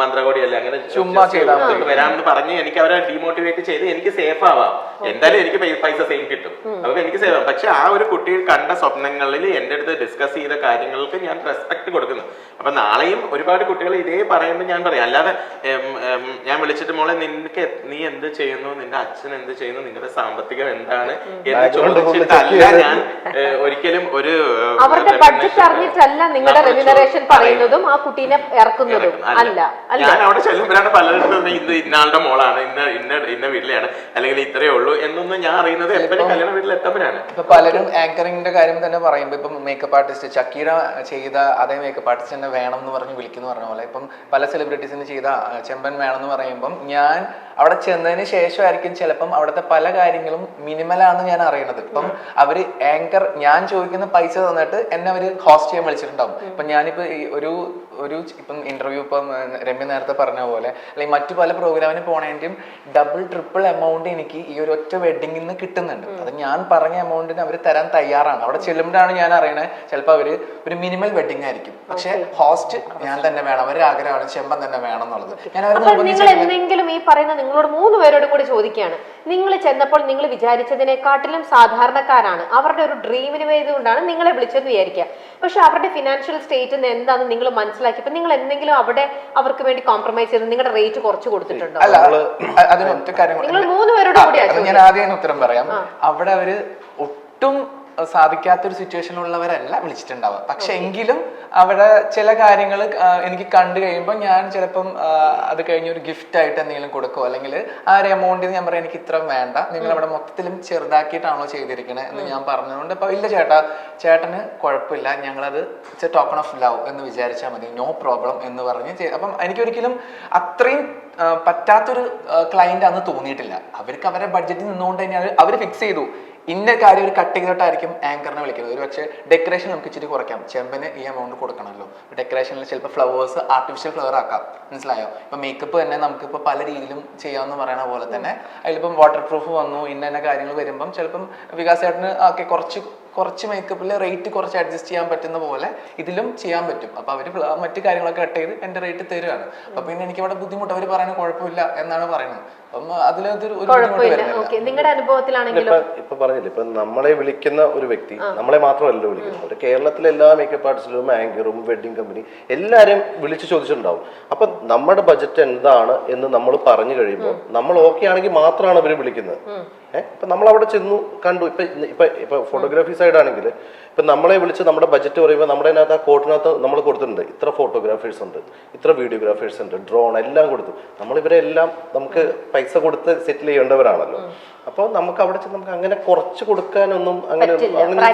മന്ത്രകോടിയല്ല അങ്ങനെ ചുമ്മാ ചെയ്താൽ വരാമെന്ന് പറഞ്ഞ് എനിക്ക് അവരെ ഡീമോട്ടിവേറ്റ് ചെയ്ത് എനിക്ക് സേഫ് ആവാം. എന്തായാലും എനിക്ക് പൈസ സെയിം കിട്ടും, അപ്പൊ എനിക്ക് സേഫ് ആവാം. പക്ഷെ ആ ഒരു കുട്ടി കണ്ട സ്വപ്നങ്ങളിൽ എന്റെ അടുത്ത് ഡിസ്കസ് ചെയ്ത കാര്യങ്ങൾക്ക് ഞാൻ റെസ്പെക്ട് കൊടുക്കുന്നു. അപ്പൊ നാളെയും ഒരുപാട് കുട്ടികൾ ഇതേ പറയുമ്പോൾ ഞാൻ പറയാം. അല്ലാതെ ഞാൻ വിളിച്ചിട്ട് മോളെ നീ എന്ത് ചെയ്യുന്നു, നിന്റെ അച്ഛൻ എന്ത് ചെയ്യുന്നു, നിങ്ങളുടെ സാമ്പത്തികം എന്താണ് എന്ന് ചോദിച്ചിട്ടല്ല ഞാൻ ഒരിക്കലും ഒരു അവരുടെ ബഡ്ജറ്റ് അറിഞ്ഞിട്ടല്ല നിങ്ങളുടെ റെമ്യൂണറേഷൻ പറയുന്നതും ആ കുട്ടീനെ ഇറക്കുന്നതും അല്ല. ഞാൻ അവിടെ ചെല്ലുമ്പോഴാണ് പലയിടത്തും ഇത് ഇന്നാളുടെ മോളാണ്, ഇന്ന വീട്ടിലെയാണ്, അല്ലെങ്കിൽ ഇത്രയേ ഉള്ളൂ എന്നൊന്നും ഞാൻ അറിയുന്നത് എപ്പോഴും കല്യാണ വീട്ടിൽ എത്തുമ്പോഴാണ്. ഇപ്പൊ പലരും ആങ്കറിംഗിന്റെ കാര്യം തന്നെ പറയുമ്പോൾ ഇപ്പം മേക്കപ്പ് ആർട്ടിസ്റ്റ് ചക്കീര ചെയ്ത അതേ മേക്കപ്പ് ആർട്ടിസ്റ്റ് തന്നെ വേണം എന്ന് പറഞ്ഞ് വിളിക്കുന്നു പറഞ്ഞ പോലെ ഇപ്പം പല സെലിബ്രിറ്റീസിന് ചെയ്ത ചെമ്പൻ വേണം എന്ന് പറയുമ്പം ഞാൻ അവിടെ ചെന്നതിന് ശേഷമായിരിക്കും ചിലപ്പം അവിടുത്തെ പല കാര്യങ്ങളും മിനിമലാണെന്ന് ഞാൻ അറിയണത്. ഇപ്പം അവര് ആങ്കർ ഞാൻ ചോദിക്കുന്ന പൈസ തന്നിട്ട് എന്നെ അവര് ഹോസ്റ്റ് ചെയ്യാൻ വിളിച്ചിട്ടുണ്ടാവും. ഇപ്പൊ ഞാനിപ്പോ ഒരു ഇപ്പം ഇന്റർവ്യൂ ഇപ്പം രമ്യ നേരത്തെ പറഞ്ഞ പോലെ അല്ലെങ്കിൽ മറ്റു പല പ്രോഗ്രാമിന് പോണേന്റെയും ഡബിൾ ട്രിപ്പിൾ എമൗണ്ട് എനിക്ക് ഈ ഒരു ഒറ്റ വെഡിങ്ങിൽ നിന്ന് കിട്ടുന്നുണ്ട്. അത് ഞാൻ പറഞ്ഞ എമൗണ്ടിന് അവർ തരാൻ തയ്യാറാണ്. അവിടെ ചെല്ലുമ്പോഴാണ് ഞാൻ അറിയണേ ചിലപ്പോൾ അവര് ഒരു മിനിമൽ വെഡിങ് ആയിരിക്കും, പക്ഷെ ഹോസ്റ്റ് ഞാൻ തന്നെ വേണം, അവരുടെ ആഗ്രഹമാണ് ചെമ്പൻ തന്നെ വേണം എന്നുള്ളത്. നിങ്ങൾ എന്തെങ്കിലും ഈ പറയുന്ന നിങ്ങളോട് 3 പേരോടും കൂടി ചോദിക്കുകയാണ്, നിങ്ങൾ ചെന്നപ്പോൾ നിങ്ങൾ വിചാരിച്ചതിനെക്കാട്ടിലും സാധാരണക്കാരാണ്, അവരുടെ ഒരു ഡ്രീമിന് വേണ്ടിക്കൊണ്ടാണ് നിങ്ങളെ വിളിച്ചെന്ന് വിചാരിക്കുക. പക്ഷെ അവരുടെ ഫിനാൻഷ്യൽ സ്റ്റേറ്റ് എന്താണെന്ന് നിങ്ങൾ മനസ്സിലാക്കിയപ്പോൾ നിങ്ങൾ എന്തെങ്കിലും അവിടെ അവർക്ക് വേണ്ടി കോംപ്രമൈസ് ചെയ്ത് നിങ്ങളുടെ റേറ്റ് കുറച്ച് കൊടുത്തിട്ടുണ്ടോ? അല്ല, അതിനൊറ്റ കാര്യം നിങ്ങൾ 3 പേരോട് കൂടി ഞാൻ ആദ്യം ഉത്തരം പറയാം. അവിടെ അവര് ഒട്ടും സാധിക്കാത്തൊരു സിറ്റുവേഷനിലുള്ളവരല്ല വിളിച്ചിട്ടുണ്ടാവുക. പക്ഷെ എങ്കിലും അവിടെ ചില കാര്യങ്ങൾ എനിക്ക് കണ്ടു കഴിയുമ്പോൾ ഞാൻ ചിലപ്പം അത് കഴിഞ്ഞ് ഒരു ഗിഫ്റ്റ് ആയിട്ട് എന്തെങ്കിലും കൊടുക്കുമോ, അല്ലെങ്കിൽ ആ ഒരു എമൗണ്ടിൽ ഞാൻ പറയാം എനിക്ക് ഇത്ര വേണ്ട, നിങ്ങൾ അവിടെ മൊത്തത്തിലും ചെറുതാക്കിയിട്ടാണോ ചെയ്തിരിക്കണേ എന്ന് ഞാൻ പറഞ്ഞതുകൊണ്ട് ഇപ്പൊ ഇല്ല ചേട്ടന് കുഴപ്പമില്ല, ഞങ്ങളത് it's A token of love എന്ന് വിചാരിച്ചാൽ മതി, നോ പ്രോബ്ലം എന്ന് പറഞ്ഞ് അപ്പം എനിക്കൊരിക്കലും അത്രയും പറ്റാത്തൊരു ക്ലയന്റ് അന്ന് തോന്നിയിട്ടില്ല. അവർക്ക് അവരുടെ ബഡ്ജറ്റിൽ നിന്നുകൊണ്ട് തന്നെയാണ് അവർ ഫിക്സ് ചെയ്തു ഇന്ന കാര്യം ഒരു കട്ട് ചെയ്തിട്ടായിരിക്കും ആങ്കറിനെ വിളിക്കുന്നത്. ഒരു പക്ഷേ ഡെക്കറേഷൻ നമുക്ക് ഇച്ചിരി കുറയ്ക്കാം, ചെമ്പന് ഈ എമൗണ്ട് കൊടുക്കണമല്ലോ. ഡെക്കറേഷനിൽ ചിലപ്പോൾ ഫ്ലവേഴ്സ് ആർട്ടിഫിഷ്യൽ ഫ്ലവർ ആക്കാം, മനസ്സിലായോ? ഇപ്പം മേക്കപ്പ് തന്നെ നമുക്കിപ്പോൾ പല രീതിയിലും ചെയ്യാമെന്ന് പറയുന്ന പോലെ തന്നെ അതിലിപ്പം വാട്ടർ പ്രൂഫ് വന്നു, ഇന്ന കാര്യങ്ങൾ വരുമ്പം ചിലപ്പം വികാസ് ചേട്ടന് ഒക്കെ കുറച്ച് മേക്കപ്പിൽ റേറ്റ് കുറച്ച് അഡ്ജസ്റ്റ് ചെയ്യാൻ പറ്റുന്ന പോലെ ഇതിലും ചെയ്യാൻ പറ്റും. അപ്പോൾ അവർ മറ്റു കാര്യങ്ങളൊക്കെ കട്ട് ചെയ്ത് എൻ്റെ റേറ്റ് തരുവാണ്. അപ്പം പിന്നെ എനിക്ക് അവിടെ ബുദ്ധിമുട്ട് അവർ പറയുന്നത് കുഴപ്പമില്ല എന്നാണ് പറയുന്നത്. അപ്പം അതിലൊരു ബുദ്ധിമുട്ട് വരുന്നില്ല. നിങ്ങളുടെ അനുഭവത്തിലാണെങ്കിലും ഇപ്പൊ പറഞ്ഞില്ല, ഇപ്പൊ നമ്മളെ വിളിക്കുന്ന ഒരു വ്യക്തി നമ്മളെ മാത്രമല്ല വിളിക്കുന്നത്, ഒരു കേരളത്തിലെ എല്ലാ മേക്കപ്പ് ആർട്ടിസ്റ്റും ആങ്കറും വെഡിങ് കമ്പനി എല്ലാവരും വിളിച്ചു ചോദിച്ചിട്ടുണ്ടാവും. അപ്പൊ നമ്മുടെ ബജറ്റ് എന്താണ് എന്ന് നമ്മൾ പറഞ്ഞു കഴിയുമ്പോൾ നമ്മൾ ഓക്കെ ആണെങ്കിൽ മാത്രമാണ് അവർ വിളിക്കുന്നത്. ഇപ്പൊ നമ്മൾ അവിടെ ചെന്നു കണ്ടു. ഇപ്പൊ ഫോട്ടോഗ്രാഫി സൈഡ് ആണെങ്കിൽ ഇപ്പൊ നമ്മളെ വിളിച്ച് നമ്മുടെ ബജറ്റ് പറയുമ്പോൾ നമ്മുടെ അതിനകത്ത് ആ കോട്ടിനകത്ത് നമ്മൾ കൊടുത്തിട്ടുണ്ട്, ഇത്ര ഫോട്ടോഗ്രാഫേഴ്സ് ഉണ്ട്, ഇത്ര വീഡിയോഗ്രാഫേഴ്സ് ഉണ്ട്, ഡ്രോൺ എല്ലാം കൊടുത്തു. നമ്മളിവരെല്ലാം നമുക്ക് പൈസ കൊടുത്ത് സെറ്റിൽ ചെയ്യേണ്ടവരാണല്ലോ. അപ്പോൾ നമുക്ക് അവിടെ ചെന്ന് നമുക്ക് അങ്ങനെ കുറച്ച് കൊടുക്കാനൊന്നും അങ്ങനെ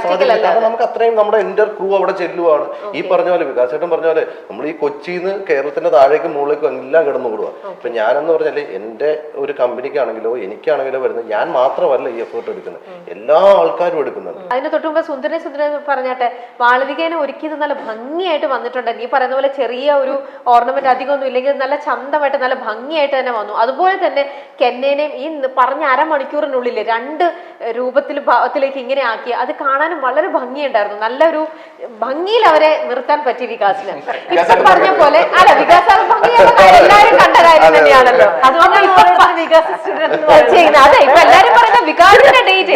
സാധ്യത. കാരണം നമുക്ക് അത്രയും നമ്മുടെ എൻ്റെ ക്രൂ അവിടെ ചെല്ലുവാണ്. ഈ പറഞ്ഞ പോലെ വികാസ് ചേട്ടൻ പറഞ്ഞ പോലെ നമ്മൾ ഈ കൊച്ചിന്ന് കേരളത്തിന്റെ താഴേക്കും മുകളിലേക്കും എല്ലാം കിടന്നുകൂടുക. ഇപ്പൊ ഞാനെന്ന് പറഞ്ഞാല് എൻ്റെ ഒരു കമ്പനിക്കാണെങ്കിലോ എനിക്കാണെങ്കിലോ വരുന്നത് ഞാൻ മാത്രമല്ല ഈ എഫേർട്ട് എടുക്കുന്നത്, എല്ലാ ആൾക്കാരും എടുക്കുന്നുണ്ട്. അതിന് തൊട്ടുമുമ്പ് സുന്ദരൻ പറഞ്ഞാട്ടെ, മാളവികേനെ ഒരുക്കിയത് നല്ല ഭംഗിയായിട്ട് വന്നിട്ടുണ്ട്. നീ പറയുന്ന പോലെ ചെറിയ ഒരു ഓർണമെന്റ് അധികമൊന്നും ഇല്ലെങ്കിൽ നല്ല ചന്തമായിട്ട് നല്ല ഭംഗിയായിട്ട് തന്നെ വന്നു. അതുപോലെ തന്നെ കെന്നേനെയും ഈ പറഞ്ഞ അരമണിക്കൂറിനുള്ളിൽ 2 ഭാവത്തിലേക്ക് ഇങ്ങനെ ആക്കി അത് കാണാനും വളരെ ഭംഗിയുണ്ടായിരുന്നു. നല്ലൊരു ഭംഗിയിൽ അവരെ നിർത്താൻ പറ്റി വികാസിന്. ഇപ്പൊ പറഞ്ഞ പോലെ അല്ല, വികാസ് എല്ലാരും കണ്ട കാര്യം തന്നെയാണല്ലോ. അതുകൊണ്ട് ചെയ്യുന്നത് അതെ, ഇപ്പൊ എല്ലാരും പറയുന്ന വികാസിന്റെ ഡേറ്റ്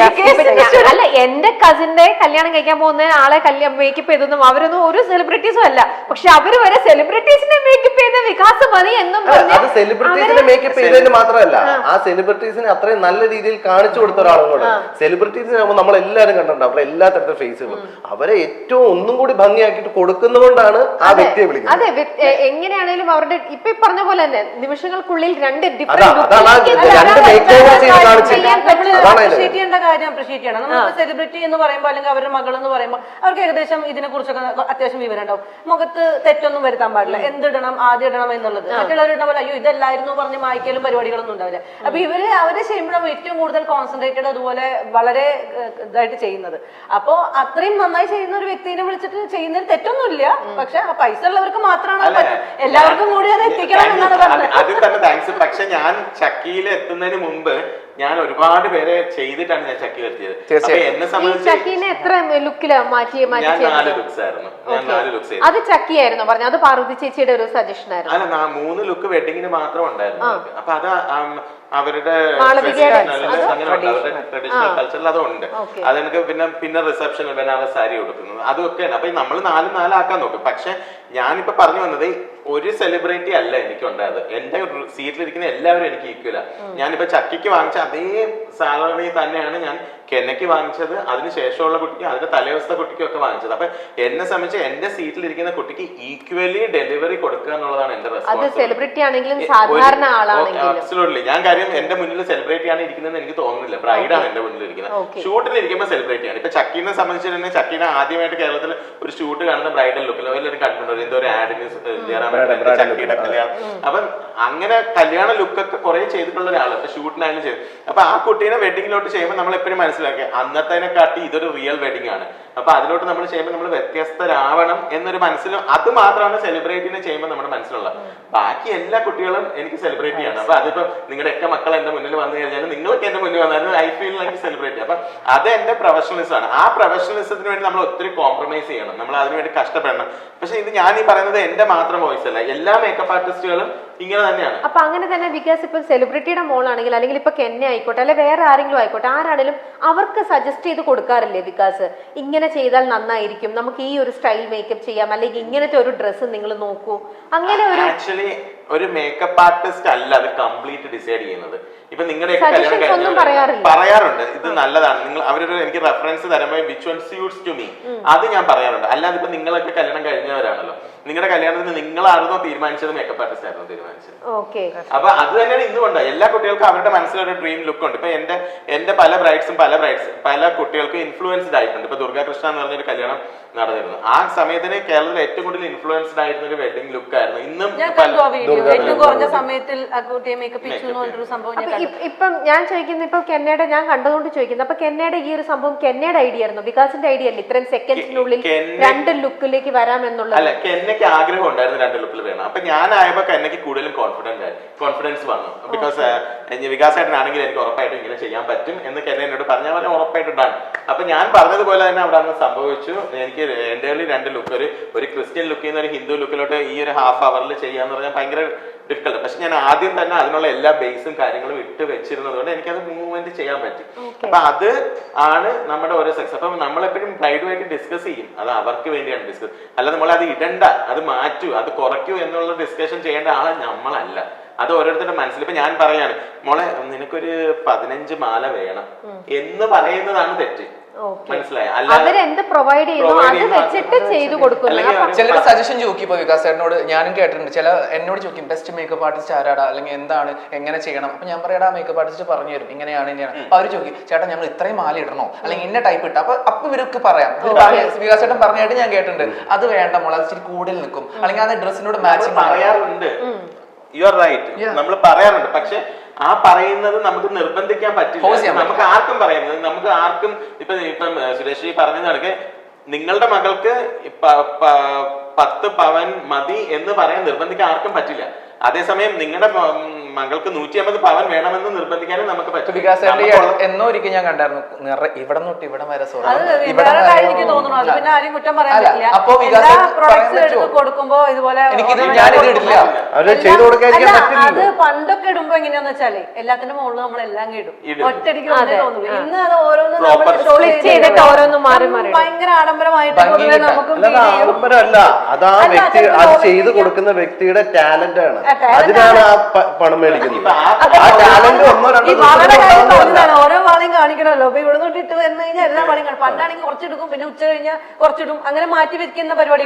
അല്ല. എന്റെ കസിന്റെ കല്യാണം കഴിക്കാൻ പോകുന്ന ആളെ മേക്കപ്പ് ചെയ്തൊന്നും അവരൊന്നും ഒരു സെലിബ്രിറ്റീസും അല്ല. പക്ഷെ അവര് വരെ സെലിബ്രിറ്റീസിനെ മേക്കപ്പ് ചെയ്ത വികാസ് മതി എന്നും അത് സെലിബ്രിറ്റീസിനെ മേക്കപ്പ് ചെയ്തതിന് മാത്രമല്ല, ആ സെലിബ്രിറ്റീസിനെ അത്രയും നല്ല രീതിയിൽ കാണിച്ചു കൊടുത്ത ഒരാളും കൂടെ. സെലിബ്രിറ്റീസിനെ ആകുമ്പോൾ നമ്മളെല്ലാരും കണ്ടിട്ടുണ്ട് അവരുടെ എല്ലാ തരത്തിലും ഫേസുകളും. അവരെ ഏറ്റവും ഒന്നും കൂടി ഭംഗിയാക്കിയിട്ട് കൊടുക്കുന്നതുകൊണ്ടാണ് ആ വ്യക്തിയെ വിളിക്കുന്നത്. അതെ, എങ്ങനെയാണെങ്കിലും അവരുടെ ഇപ്പൊ പറഞ്ഞ പോലെ തന്നെ നിമിഷങ്ങൾക്കുള്ളിൽ 2 അപ്രീഷിയേറ്റ് ചെയ്യേണ്ട കാര്യം അപ്രീഷിയേറ്റ് ചെയ്യണം. നമ്മൾ സെലിബ്രിറ്റി എന്ന് പറയുമ്പോൾ അല്ലെങ്കിൽ അവരുടെ മകൾ എന്ന് പറയുമ്പോൾ അവർക്ക് ഏകദേശം ഇതിനെ കുറിച്ചൊക്കെ അത്യാവശ്യം വിവരം ഉണ്ടാവും. മുഖത്ത് തെറ്റൊന്നും വരുത്താൻ പാടില്ല, എന്തിടണം ആദ്യം ഇടണം എന്നുള്ളത്. മറ്റുള്ളവരുടെ പോലെ അയ്യോ ഇതല്ലായിരുന്നു പറഞ്ഞ് മായ്ക്കലും പരിപാടികളൊന്നും ഉണ്ടാവില്ല. അപ്പൊ അവരെ ചെയ്യുമ്പോഴാണ് ഏറ്റവും കൂടുതൽ കോൺസെൻട്രേറ്റഡ് അതുപോലെ വളരെ ഇതായിട്ട് ചെയ്യുന്നത്. അപ്പൊ അത്രയും നന്നായി ചെയ്യുന്ന ഒരു വ്യക്തിനെ വിളിച്ചിട്ട് ചെയ്യുന്നതിൽ തെറ്റൊന്നുമില്ല. പക്ഷെ ആ പൈസ ഉള്ളവർക്ക് മാത്രമാണ് എല്ലാവർക്കും കൂടി അത് എത്തിക്കണം എന്നാണ് പറഞ്ഞത്. അതിൽ തന്നെ താങ്ക്സ്. പക്ഷെ ഞാൻ ചക്കിയിൽ എത്തുന്നതിന് മുമ്പ് ഞാൻ ഒരുപാട് പേരെ ചെയ്തിട്ടാണ് ഞാൻ ചക്കിയിൽ എത്തിയത്. എന്നെ സംബന്ധിച്ച് ഞാൻ 4 ലുക്സ് ആയിരുന്നു. അത് ചക്കിയായിരുന്നു പറഞ്ഞു, അത് പാർവതി ചേച്ചിയുടെ ഒരു സജഷൻ ആയിരുന്നു. അല്ല, 3 ലുക്ക് വെഡിങ്ങിന് മാത്രം ഉണ്ടായിരുന്നു. അപ്പൊ അത് അവരുടെ ട്രഡീഷണൽ കൾച്ചറിൽ അതുണ്ട്. അതെനിക്ക് പിന്നെ റിസപ്ഷൻ ബനാറസ് സാരി കൊടുക്കുന്നത് അതൊക്കെയാണ്. അപ്പൊ നമ്മൾ 4 ആക്കാൻ നോക്കും. പക്ഷെ ഞാനിപ്പോ പറഞ്ഞു വന്നത് ഒരു സെലിബ്രിറ്റി അല്ല എനിക്കുണ്ടായത്. എന്റെ സീറ്റിലിരിക്കുന്ന എല്ലാവരും എനിക്ക് ഈക്വല. ഞാനിപ്പോ ചക്കിക്ക് വാങ്ങിച്ച അതേ സാലറി തന്നെയാണ് ഞാൻ കെന്നയ്ക്ക് വാങ്ങിച്ചത്, അതിനുശേഷമുള്ള കുട്ടിക്കും അതിന്റെ തലേദിവസത്തെ കുട്ടിക്കും ഒക്കെ വാങ്ങിച്ചത്. അപ്പൊ എന്നെ സംബന്ധിച്ച് എന്റെ സീറ്റിലിരിക്കുന്ന കുട്ടിക്ക് ഈക്വലി ഡെലിവറി കൊടുക്കുക എന്നുള്ളതാണ് എന്റെ റെസ്പോൺസിബിലിറ്റി. ഞാൻ കാര്യം എന്റെ മുന്നിൽ സെലിബ്രിറ്റി ആണ് ഇരിക്കുന്നത് എനിക്ക് തോന്നുന്നില്ല. ബ്രൈഡാണ് എന്റെ മുന്നിൽ ഇരിക്കുന്നത്. ഷൂട്ടിന് ഇരിക്കുമ്പോൾ സെലിബ്രിറ്റി ആണ്. ഇപ്പൊ ചക്കീനെ സംബന്ധിച്ച് തന്നെ ചക്കീനെ ആദ്യമായിട്ട് കേരളത്തിൽ ഒരു ഷൂട്ട് കാണുന്ന ബ്രൈഡൽ ലുക്കിൽ എല്ലാവരും കണ്ടിട്ടുണ്ട്. എന്തോ ഒരു ആഡിന് ചക്കീടെ കല്യാണം. അപ്പൊ അങ്ങനെ കല്യാണ ലുക്കൊക്കെ കുറെ ചെയ്തിട്ടുള്ള ഒരാള് ഇപ്പൊ ഷൂട്ടിനായാലും ചെയ്തു. അപ്പൊ ആ കുട്ടീനെ വെഡിങ്ങിലോട്ട് ചെയ്യുമ്പോൾ നമ്മൾ എപ്പോഴും മനസ്സിലാക്കുക അന്നത്തേനെ കാട്ടി ഇതൊരു റിയൽ വെഡിങ് ആണ്. അപ്പൊ അതിലോട്ട് നമ്മൾ ചെയ്യുമ്പോൾ നമ്മൾ വ്യത്യസ്തരാവണം എന്നൊരു മനസ്സിലും അത് മാത്രമാണ് സെലിബ്രേറ്റിനെ ചെയ്യുമ്പോൾ നമ്മുടെ മനസ്സിലുള്ളത്. ബാക്കി എല്ലാ കുട്ടികളും എനിക്ക് സെലിബ്രേറ്റ് അപ്പൊ അതിപ്പോ നിങ്ങളുടെയൊക്കെ മക്കൾ എന്റെ മുന്നിൽ വന്നു കഴിഞ്ഞാൽ നിങ്ങൾക്ക് എന്റെ മുന്നിൽ വന്നാലും ഐ ഫീൽ ലൈക്ക് സെലിബ്രേറ്റ്. അപ്പൊ അത് എന്റെ പ്രൊഫഷണലിസം ആണ്. ആ പ്രൊഫഷണലിസത്തിന് വേണ്ടി നമ്മൾ ഒത്തിരി കോംപ്രമൈസ് ചെയ്യണം, നമ്മൾ അതിനുവേണ്ടി കഷ്ടപ്പെടണം. പക്ഷെ ഇത് ഞാൻ ഈ പറയുന്നത് എന്റെ മാത്രം വോയിസ് അല്ല, എല്ലാ മേക്കപ്പ് ആർട്ടിസ്റ്റുകളും ഇങ്ങനെ തന്നെയാണ്. അപ്പൊ അങ്ങനെ തന്നെ ബിക്കോസ് ഇപ്പൊ സെലിബ്രിറ്റിയുടെ മോളാണെങ്കിൽ അല്ലെങ്കിൽ ഇപ്പൊ കെന്നെ ആയിക്കോട്ടെ അല്ലെ വേറെ ആരെങ്കിലും ആയിക്കോട്ടെ, ആരാണെങ്കിലും അവർക്ക് സജസ്റ്റ് ചെയ്ത് കൊടുക്കാറില്ലേ ബിക്കോസ് ഇങ്ങനെ ചെയ്താൽ നന്നായിരിക്കും, നമുക്ക് ഈ ഒരു സ്റ്റൈൽ മേക്കപ്പ് ചെയ്യാം, അല്ലെങ്കിൽ ഇങ്ങനത്തെ ഒരു ഡ്രസ്സ് നിങ്ങൾ നോക്കൂ, അങ്ങനെ ഒരു ആക്ച്വലി ഒരു മേക്കപ്പ് ആർട്ടിസ്റ്റ് അല്ല അത് കംപ്ലീറ്റ് ഡിസൈഡ് ചെയ്യുന്നത്. ഇപ്പൊ നിങ്ങളുടെ പറയാറുണ്ട് ഇത് നല്ലതാണ്, നിങ്ങൾ അവരൊരു എനിക്ക് റെഫറൻസ് തരുമ്പോൾ which one suits to me അത് ഞാൻ പറയാറുണ്ട്. അല്ലാതെ ഇപ്പൊ നിങ്ങളൊക്കെ കല്യാണം കഴിഞ്ഞവരാണല്ലോ, നിങ്ങളുടെ കല്യാണത്തിന് നിങ്ങളായിരുന്നോ തീരുമാനിച്ചത് മേക്കപ്പ് ആർട്ടിസ്റ്റ് ആയിരുന്നു തീരുമാനിച്ചത്? തീരുമാനിച്ചത്. ഓക്കെ. അപ്പൊ അത് തന്നെയാണ് ഇന്നുകൊണ്ട് എല്ലാ കുട്ടികൾക്കും അവരുടെ മനസ്സിലൊരു ഡ്രീം ലുക്ക് ഉണ്ട്. ഇപ്പൊ എന്റെ പല ബ്രൈഡ്സും പല കുട്ടികൾക്കും ഇൻഫ്ലുവൻസ്ഡ് ആയിട്ടുണ്ട്. ഇപ്പൊ ദുർഗാകൃഷ്ണ എന്ന് പറഞ്ഞൊരു കല്യാണം നടന്നിരുന്നു. ആ സമയത്തിന് കേരളത്തിൽ ഏറ്റവും കൂടുതൽ ഇൻഫ്ലുവൻസ്ഡ് ആയിരുന്ന ഒരു വെഡിങ് ലുക്ക് ആയിരുന്നു. ഇന്നും ഏറ്റവും കുറഞ്ഞ സമയത്തിൽ മേക്കപ്പ് സംഭവം. ഇപ്പം ഞാൻ ചോദിക്കുന്നത്, ഇപ്പൊ കെന്നയുടെ ഞാൻ കണ്ടതുകൊണ്ട് ചോദിക്കുന്നത്, അപ്പൊ കെന്നയുടെ ഈ ഒരു സംഭവം കെന്നയുടെ ഐഡിയ ആയിരുന്നു, വികാസിന്റെ ഐഡിയ അല്ലേ ഇത്രയും സെക്കൻഡ്സിനുള്ളിൽ 2 ലുക്കിലേക്ക് വരാമെന്നുള്ളത്? അല്ല, കെന്നയ്ക്ക് ആഗ്രഹം ഉണ്ടായിരുന്നു 2 ലുക്കിൽ വേണം. അപ്പൊ ഞാനായപ്പോ കെന്നയ്ക്ക് കൂടുതലും കോൺഫിഡൻസ് വന്നു. ബിക്കോസ് വികാസായിട്ടാണെങ്കിൽ എനിക്ക് ഉറപ്പായിട്ടും ഇങ്ങനെ ചെയ്യാൻ പറ്റും എന്ന് കെന്ന എന്നോട് പറഞ്ഞാൽ പറഞ്ഞ ഉറപ്പായിട്ടുണ്ടാണ്. അപ്പൊ ഞാൻ പറഞ്ഞതുപോലെ തന്നെ അവിടെ അന്ന് സംഭവിച്ചു. എനിക്ക് എൻ്റെ 2 ലുക്ക്, ഒരു ക്രിസ്ത്യൻ ലുക്കിൽ നിന്ന് ഒരു ഹിന്ദു ലുക്കിലോട്ട് ഈ ഒരു ഹാഫ് അവറിൽ ചെയ്യാന്ന് പറഞ്ഞാൽ ഭയങ്കര ഡിഫിക്കൽട്ട്. പക്ഷെ ഞാൻ ആദ്യം തന്നെ അതിനുള്ള എല്ലാ ബേസും കാര്യങ്ങളും ഇട്ട് വെച്ചിരുന്നത് കൊണ്ട് എനിക്കത് മൂവ്മെന്റ് ചെയ്യാൻ പറ്റും. അപ്പൊ അത് ആണ് നമ്മുടെ ഓരോ സക്സസ്. അപ്പൊ നമ്മളെപ്പോഴും ബ്രൈഡുമായിട്ട് ഡിസ്കസ് ചെയ്യും, അത് അവർക്ക് വേണ്ടിയാണ് ഡിസ്കസ്. അല്ല നമ്മൾ അത് ഇടണ്ട, അത് മാറ്റൂ, അത് കുറയ്ക്കൂ എന്നുള്ള ഡിസ്കഷൻ ചെയ്യേണ്ട ആളെ നമ്മളല്ല. അത് ഓരോരുത്തരുടെ മനസ്സിൽ. ഇപ്പൊ ഞാൻ പറയാണ്, മോളെ നിനക്കൊരു 15 മാല വേണം എന്ന് പറയുന്നതാണ് തെറ്റ്. അവരെന്ത് പ്രൊവൈഡ് ചെയ്യുന്നു അത് വെച്ചിട്ട് ചെയ്തു കൊടുക്കുന്നു. ചിലർ സജഷൻ ചോദിക്കും. ഇപ്പൊ വികാസ് ചേട്ടനോട് ഞാനും കേട്ടിട്ടുണ്ട്, എന്നോട് ചോദിക്കും ബെസ്റ്റ് മേക്കപ്പ് ആർട്ടിസ്റ്റ് ആരാടാ, അല്ലെങ്കിൽ എന്താണ്, എങ്ങനെ ചെയ്യണം. അപ്പൊ ഞാൻ പറയാ മേക്കപ്പ് ആർട്ടിസ്റ്റ് പറഞ്ഞു തരും, ഇങ്ങനെയാണ് ഇങ്ങനെയാണ്. അപ്പൊ അവർ ചോദിക്കും, ചേട്ടാ ഞങ്ങൾ ഇത്രയും മാല ഇടണോ, അല്ലെങ്കിൽ ഇന്ന ടൈപ്പ് ഇട്ട. അപ്പൊ ഇവർക്ക് പറയാം, വികാസ് ചേട്ടൻ പറഞ്ഞായിട്ട് ഞാൻ കേട്ടിട്ടുണ്ട്, അത് വേണ്ട മോളെ, അത് ഇച്ചിരി കൂടുതൽ നിൽക്കും, അല്ലെങ്കിൽ ആ ഡ്രസ്സിനോട് മാച്ചിങ് പറയാറുണ്ട്. യു ആർ റൈറ്റ്, നമ്മൾ പറയാറുണ്ട്. പക്ഷെ ആ പറയുന്നത് നമുക്ക് നിർബന്ധിക്കാൻ പറ്റില്ല. നമുക്ക് ആർക്കും പറയുന്നത്, നമുക്ക് ആർക്കും ഇപ്പം സുരേഷ് പറഞ്ഞത് കണക്ക് നിങ്ങളുടെ മകൾക്ക് 10 പവൻ മതി എന്ന് പറയാൻ നിർബന്ധിക്കാൻ ആർക്കും പറ്റില്ല. അതേസമയം നിങ്ങളുടെ മകൾക്ക് 150 പവൻ വേണമെന്ന് നിർബന്ധിക്കാനും നമുക്ക് പറ്റും. എന്നോ ഒരിക്കൽ ഞാൻ കണ്ടായിരുന്നു, ഇവിടെ തൊട്ട് ഇവിടെ വരെ കൊടുക്കുമ്പോ ഇതുപോലെ അത് പണ്ടൊക്കെ ഇടുമ്പോ എങ്ങനെയാന്ന് വെച്ചാല് എല്ലാത്തിന്റെ മുകളിൽ നമ്മളെല്ലാം ഇടും, ഒറ്റയടിക്ക് തോന്നുന്നു. ഇന്ന് അത് ഓരോന്നും ഭയങ്കര ആഡംബരമായിട്ട് ആഡംബരമല്ല, അത് ആ വ്യക്തി അത് ചെയ്തു കൊടുക്കുന്ന വ്യക്തിയുടെ ടാലന്റ് ആണ്. അതിനാണ് ആ പണം മേടിക്കുന്നത്. ആ ടാലന്റ് ഓരോ പാളിയും കാണിക്കണമല്ലോ. അപ്പൊ ഇവിടെ തൊട്ട് ഇട്ട് വന്നു കഴിഞ്ഞാൽ എല്ലാ പാളിയും കാണും. പണ്ടാണെങ്കിൽ കുറച്ചെടുക്കും, പിന്നെ ഉച്ച കഴിഞ്ഞാൽ കുറച്ചിടും, അങ്ങനെ മാറ്റി വെക്കുന്ന പരിപാടി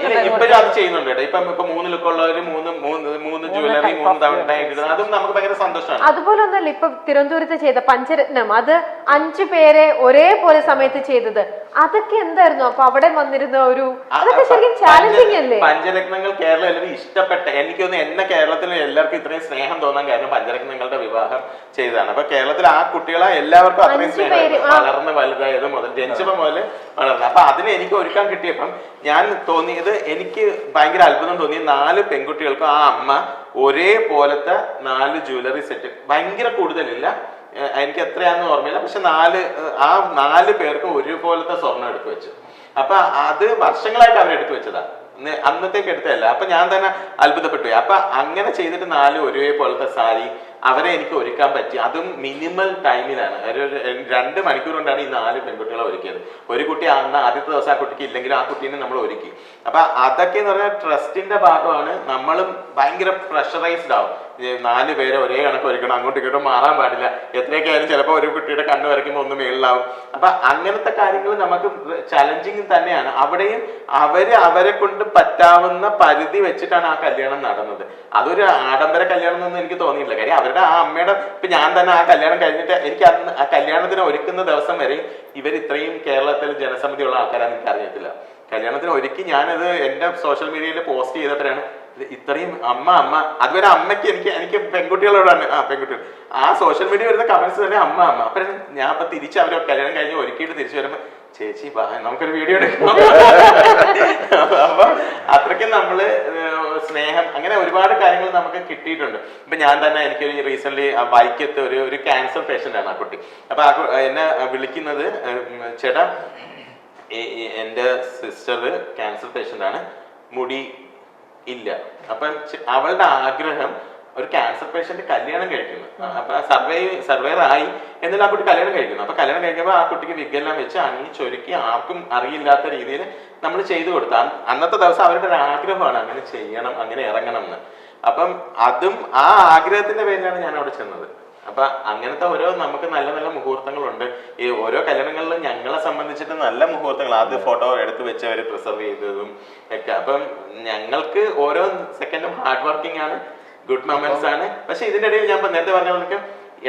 അത് ചെയ്യുന്നുണ്ട്. ഇപ്പൊ 3 ലുക്കുള്ളവര് 3 ജ്വല്ലറി 3 തവണ ഇടുന്നത്, അതും നമുക്ക് ഭയങ്കര സന്തോഷമാണ്. അതുപോലെ ഒന്നല്ല ഇപ്പൊ തിരുവനന്തപുരത്ത് ചെയ്ത പഞ്ചരത്നം, അത് 5 പേരെ ഒരേപോലെ സമയത്ത് ചെയ്തത്, അതൊക്കെ എന്തായിരുന്നു? അപ്പൊ അവിടെ വന്നിരുന്ന ഒരു അതൊക്കെ ശരിക്കും ചാലഞ്ചിങ് അല്ലേ? പഞ്ചരത്നങ്ങൾ കേരളം എല്ലാവരും ഇഷ്ടപ്പെട്ട, എനിക്കൊന്ന് എന്നെ കേരളത്തിൽ എല്ലാവർക്കും ഇത്രയും സ്നേഹം തോന്നാൻ കാരണം പഞ്ചരത്നങ്ങളുടെ വിവാഹം ചെയ്തതാണ്. അപ്പൊ കേരളത്തിൽ ആ കുട്ടികളെ എല്ലാവർക്കും അത്രയും സ്നേഹം, വളർന്ന് വലുതായത് മുതൽ ജനിച്ചപ്പോ മുതൽ വളർന്നത്. അപ്പൊ അതിന് എനിക്ക് ഒരുക്കാൻ കിട്ടിയപ്പം ഞാൻ തോന്നിയത്, എനിക്ക് ഭയങ്കര അത്ഭുതം തോന്നിയ 4 പെൺകുട്ടികൾക്കും ആ അമ്മ ഒരേപോലത്തെ 4 ജ്വല്ലറി സെറ്റ്, ഭയങ്കര കൂടുതലില്ല, എനിക്ക് എത്രയാണെന്ന് ഓർമ്മയില്ല, പക്ഷെ 4 പേർക്കും ഒരുപോലത്തെ സ്വർണ്ണം എടുത്തു വെച്ചു. അപ്പൊ അത് വർഷങ്ങളായിട്ട് അവരെടുത്തു വെച്ചതാ, അന്നത്തേക്ക് എടുത്തതല്ല. അപ്പൊ ഞാൻ തന്നെ അത്ഭുതപ്പെട്ടു. അപ്പൊ അങ്ങനെ ചെയ്തിട്ട് 4 ഒരേപോലത്തെ സാരി അവരെ എനിക്ക് ഒരുക്കാൻ പറ്റി. അതും മിനിമൽ ടൈമിലാണ്. ഒരു 2 മണിക്കൂർ കൊണ്ടാണ് ഈ 4 പെൺകുട്ടികളെ ഒരുക്കിയത്. ഒരു കുട്ടി ആദ്യത്തെ ദിവസം ആ കുട്ടിക്ക് ഇല്ലെങ്കിൽ ആ കുട്ടീനെ നമ്മൾ ഒരുക്കി. അപ്പൊ അതൊക്കെ എന്ന് പറഞ്ഞാൽ ട്രസ്റ്റിന്റെ ഭാഗമാണ്. നമ്മളും ഭയങ്കര പ്രഷറൈസ്ഡ് ആവും. 4 പേരെ ഒരേ കണക്ക് ഒരുക്കണം, അങ്ങോട്ടും ഇങ്ങോട്ടും മാറാൻ പാടില്ല. എത്രയൊക്കെ ആയാലും ചിലപ്പോൾ ഒരു കുട്ടിയുടെ കണ്ണ് വരയ്ക്കുമ്പോൾ ഒന്ന് മേളിലാവും. അപ്പൊ അങ്ങനത്തെ കാര്യങ്ങൾ നമുക്ക് ചലഞ്ചിങ് തന്നെയാണ്. അവിടെയും അവരെ കൊണ്ട് പറ്റാവുന്ന പരിധി വെച്ചിട്ടാണ് ആ കല്യാണം നടന്നത്. അതൊരു ആഡംബര കല്യാണം എന്നൊന്നും എനിക്ക് തോന്നിയില്ല. കാര്യം അവരുടെ ആ അമ്മയുടെ, ഇപ്പൊ ഞാൻ തന്നെ ആ കല്യാണം കഴിഞ്ഞിട്ട് എനിക്ക് അന്ന് ആ കല്യാണത്തിന് ഒരുക്കുന്ന ദിവസം വരെ ഇവർ ഇത്രയും കേരളത്തിൽ ജനസമിതിയുള്ള ആൾക്കാരാന്ന് എനിക്ക് അറിയത്തില്ല. കല്യാണത്തിന് ഒരുക്കി ഞാനത് എന്റെ സോഷ്യൽ മീഡിയയിൽ പോസ്റ്റ് ചെയ്തപ്പോഴാണ് ഇത്രയും അമ്മ അതുവരെ അമ്മയ്ക്ക് എനിക്ക് പെൺകുട്ടികളോടാണ് പെൺകുട്ടികൾ ആ സോഷ്യൽ മീഡിയ വരുന്ന കമന്റ്സ് തന്നെ അമ്മ. അപ്പൊ ഞാൻ ഇപ്പൊ തിരിച്ച് അവരെ കല്യാണം കഴിഞ്ഞ് ഒരുക്കിയിട്ട് തിരിച്ചു വരുമ്പോ ചേച്ചി നമുക്കൊരു വീഡിയോ എടുക്കണം. അപ്പൊ അത്രയ്ക്കും നമ്മള് സ്നേഹം, അങ്ങനെ ഒരുപാട് കാര്യങ്ങൾ നമുക്ക് കിട്ടിയിട്ടുണ്ട്. ഇപ്പൊ ഞാൻ തന്നെ എനിക്കൊരു റീസെന്റ് വൈക്കത്ത് ഒരു ക്യാൻസർ പേഷ്യന്റ് ആണ് ആ കുട്ടി. അപ്പൊ എന്നെ വിളിക്കുന്നത്, ചേട്ടാ എന്റെ സിസ്റ്റർ ക്യാൻസർ പേഷ്യന്റ് ആണ്, മുടി ഇല്ല. അപ്പം അവളുടെ ആഗ്രഹം ഒരു ക്യാൻസർ പേഷ്യന്റ് കല്യാണം കഴിക്കുന്നു. അപ്പൊ സർവൈവർ ആയി എന്നാലും ആ കുട്ടി കല്യാണം കഴിക്കുന്നു. അപ്പൊ കല്യാണം കഴിക്കുമ്പോൾ ആ കുട്ടിക്ക് വിഗെല്ലാം വെച്ച് ചൊരുക്കി ആർക്കും അറിയില്ലാത്ത രീതിയിൽ നമ്മൾ ചെയ്തു കൊടുത്ത അന്നത്തെ ദിവസം അവരുടെ ഒരു ആഗ്രഹമാണ് അങ്ങനെ ചെയ്യണം, അങ്ങനെ ഇറങ്ങണം എന്ന്. അപ്പം അതും ആ ആഗ്രഹത്തിന്റെ പേരിലാണ് ഞാൻ അവിടെ ചെന്നത്. അപ്പൊ അങ്ങനത്തെ നമുക്ക് നല്ല നല്ല മുഹൂർത്തങ്ങളുണ്ട്. ഈ ഓരോ കല്യാണങ്ങളിലും ഞങ്ങളെ സംബന്ധിച്ചിട്ട് നല്ല മുഹൂർത്തങ്ങൾ, ആദ്യ ഫോട്ടോ എടുത്ത് വെച്ച് അവർ പ്രിസർവ് ചെയ്തതും ഒക്കെ. അപ്പം ഞങ്ങൾക്ക് ഓരോ സെക്കൻഡും ഹാർഡ് വർക്കിംഗ് ആണ്. ഗുഡ് മൊമെന്റ്സ് ആണ്. പക്ഷെ ഇതിന്റെ ഇടയിൽ ഞാൻ നേരത്തെ പറഞ്ഞ പോലെ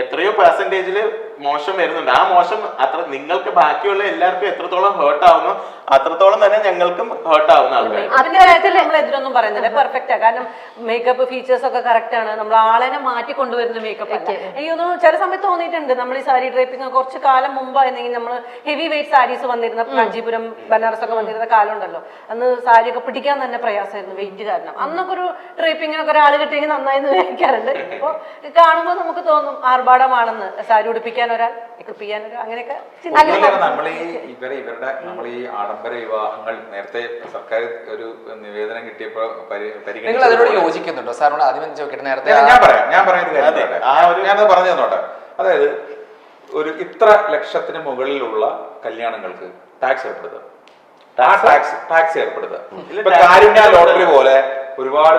എത്രയോ പെർസെന്റേജിൽ മോശം വരുന്നുണ്ട്. ആ മോശം അത്ര നിങ്ങൾക്ക് ബാക്കിയുള്ള എല്ലാവർക്കും എത്രത്തോളം ഹേർട്ട് ആവുന്നു അത്രത്തോളം തന്നെ ഞങ്ങൾക്കും ഹേർട്ട് ആവുന്ന ആൾക്കാർ. അതിന്റെ കാര്യത്തിൽ നമ്മൾ എതിരൊന്നും പറയുന്നില്ല, പെർഫെക്റ്റ് ആണ്. കാരണം മേക്കപ്പ് ഫീച്ചേഴ്സ് ഒക്കെ കറക്റ്റ് ആണ്. നമ്മൾ ആളെന്നെ മാറ്റി കൊണ്ടുവരുന്ന മേക്കപ്പ് അല്ല. എനിക്കൊന്ന് ചില സമയത്ത് തോന്നിയിട്ടുണ്ട് നമ്മൾ ഈ സാരി ഡ്രൈപ്പിംഗ് കുറച്ച് കാലം മുമ്പായിരുന്നെങ്കിൽ നമ്മൾ ഹെവി വെയിറ്റ് സാരീസ് വന്നിരുന്ന കാഞ്ചീപുരം ബനാറസ് ഒക്കെ വന്നിരുന്ന കാലം ഉണ്ടല്ലോ, അന്ന് സാരിയൊക്കെ പിടിക്കാൻ തന്നെ പ്രയാസമായിരുന്നു വെയിറ്റ് കാരണം. അന്നൊക്കെ ഒരു ഡ്രൈപ്പിങ്ങിനൊക്കെ ഒരാൾ കിട്ടിയെങ്കിൽ നന്നായി എന്ന് വിചാരിക്കാറുണ്ട്. ഇപ്പോൾ കാണുമ്പോൾ നമുക്ക് തോന്നും ആർഭാടമാണെന്ന്, സാരി ഉടുപ്പിക്കാൻ ഒരാൾ, എക്വിപ്പ് ചെയ്യാൻ ഒരാൾ, അങ്ങനെയൊക്കെ നമ്മൾ ഈ ആഡംബര വിവാഹങ്ങൾ നേരത്തെ സർക്കാർ ഒരു നിവേദനം കിട്ടിയപ്പോ നിങ്ങൾ അതിനോട് യോജിക്കുന്നുണ്ടോ? സാറിനോട് ആദ്യം ചോദിക്കട്ടെ. നേരത്തെ ഞാൻ ഞാനത് പറഞ്ഞു തന്നോട്ടെ. അതായത് ഒരു ഇത്ര ലക്ഷത്തിന് മുകളിലുള്ള കല്യാണങ്ങൾക്ക് ടാക്സ് ഏർപ്പെടുത്തുക, ടാക്സ് ഏർപ്പെടുത്തുക. ഇപ്പൊ കാരുണ്യ ലോട്ടറി പോലെ ഒരുപാട്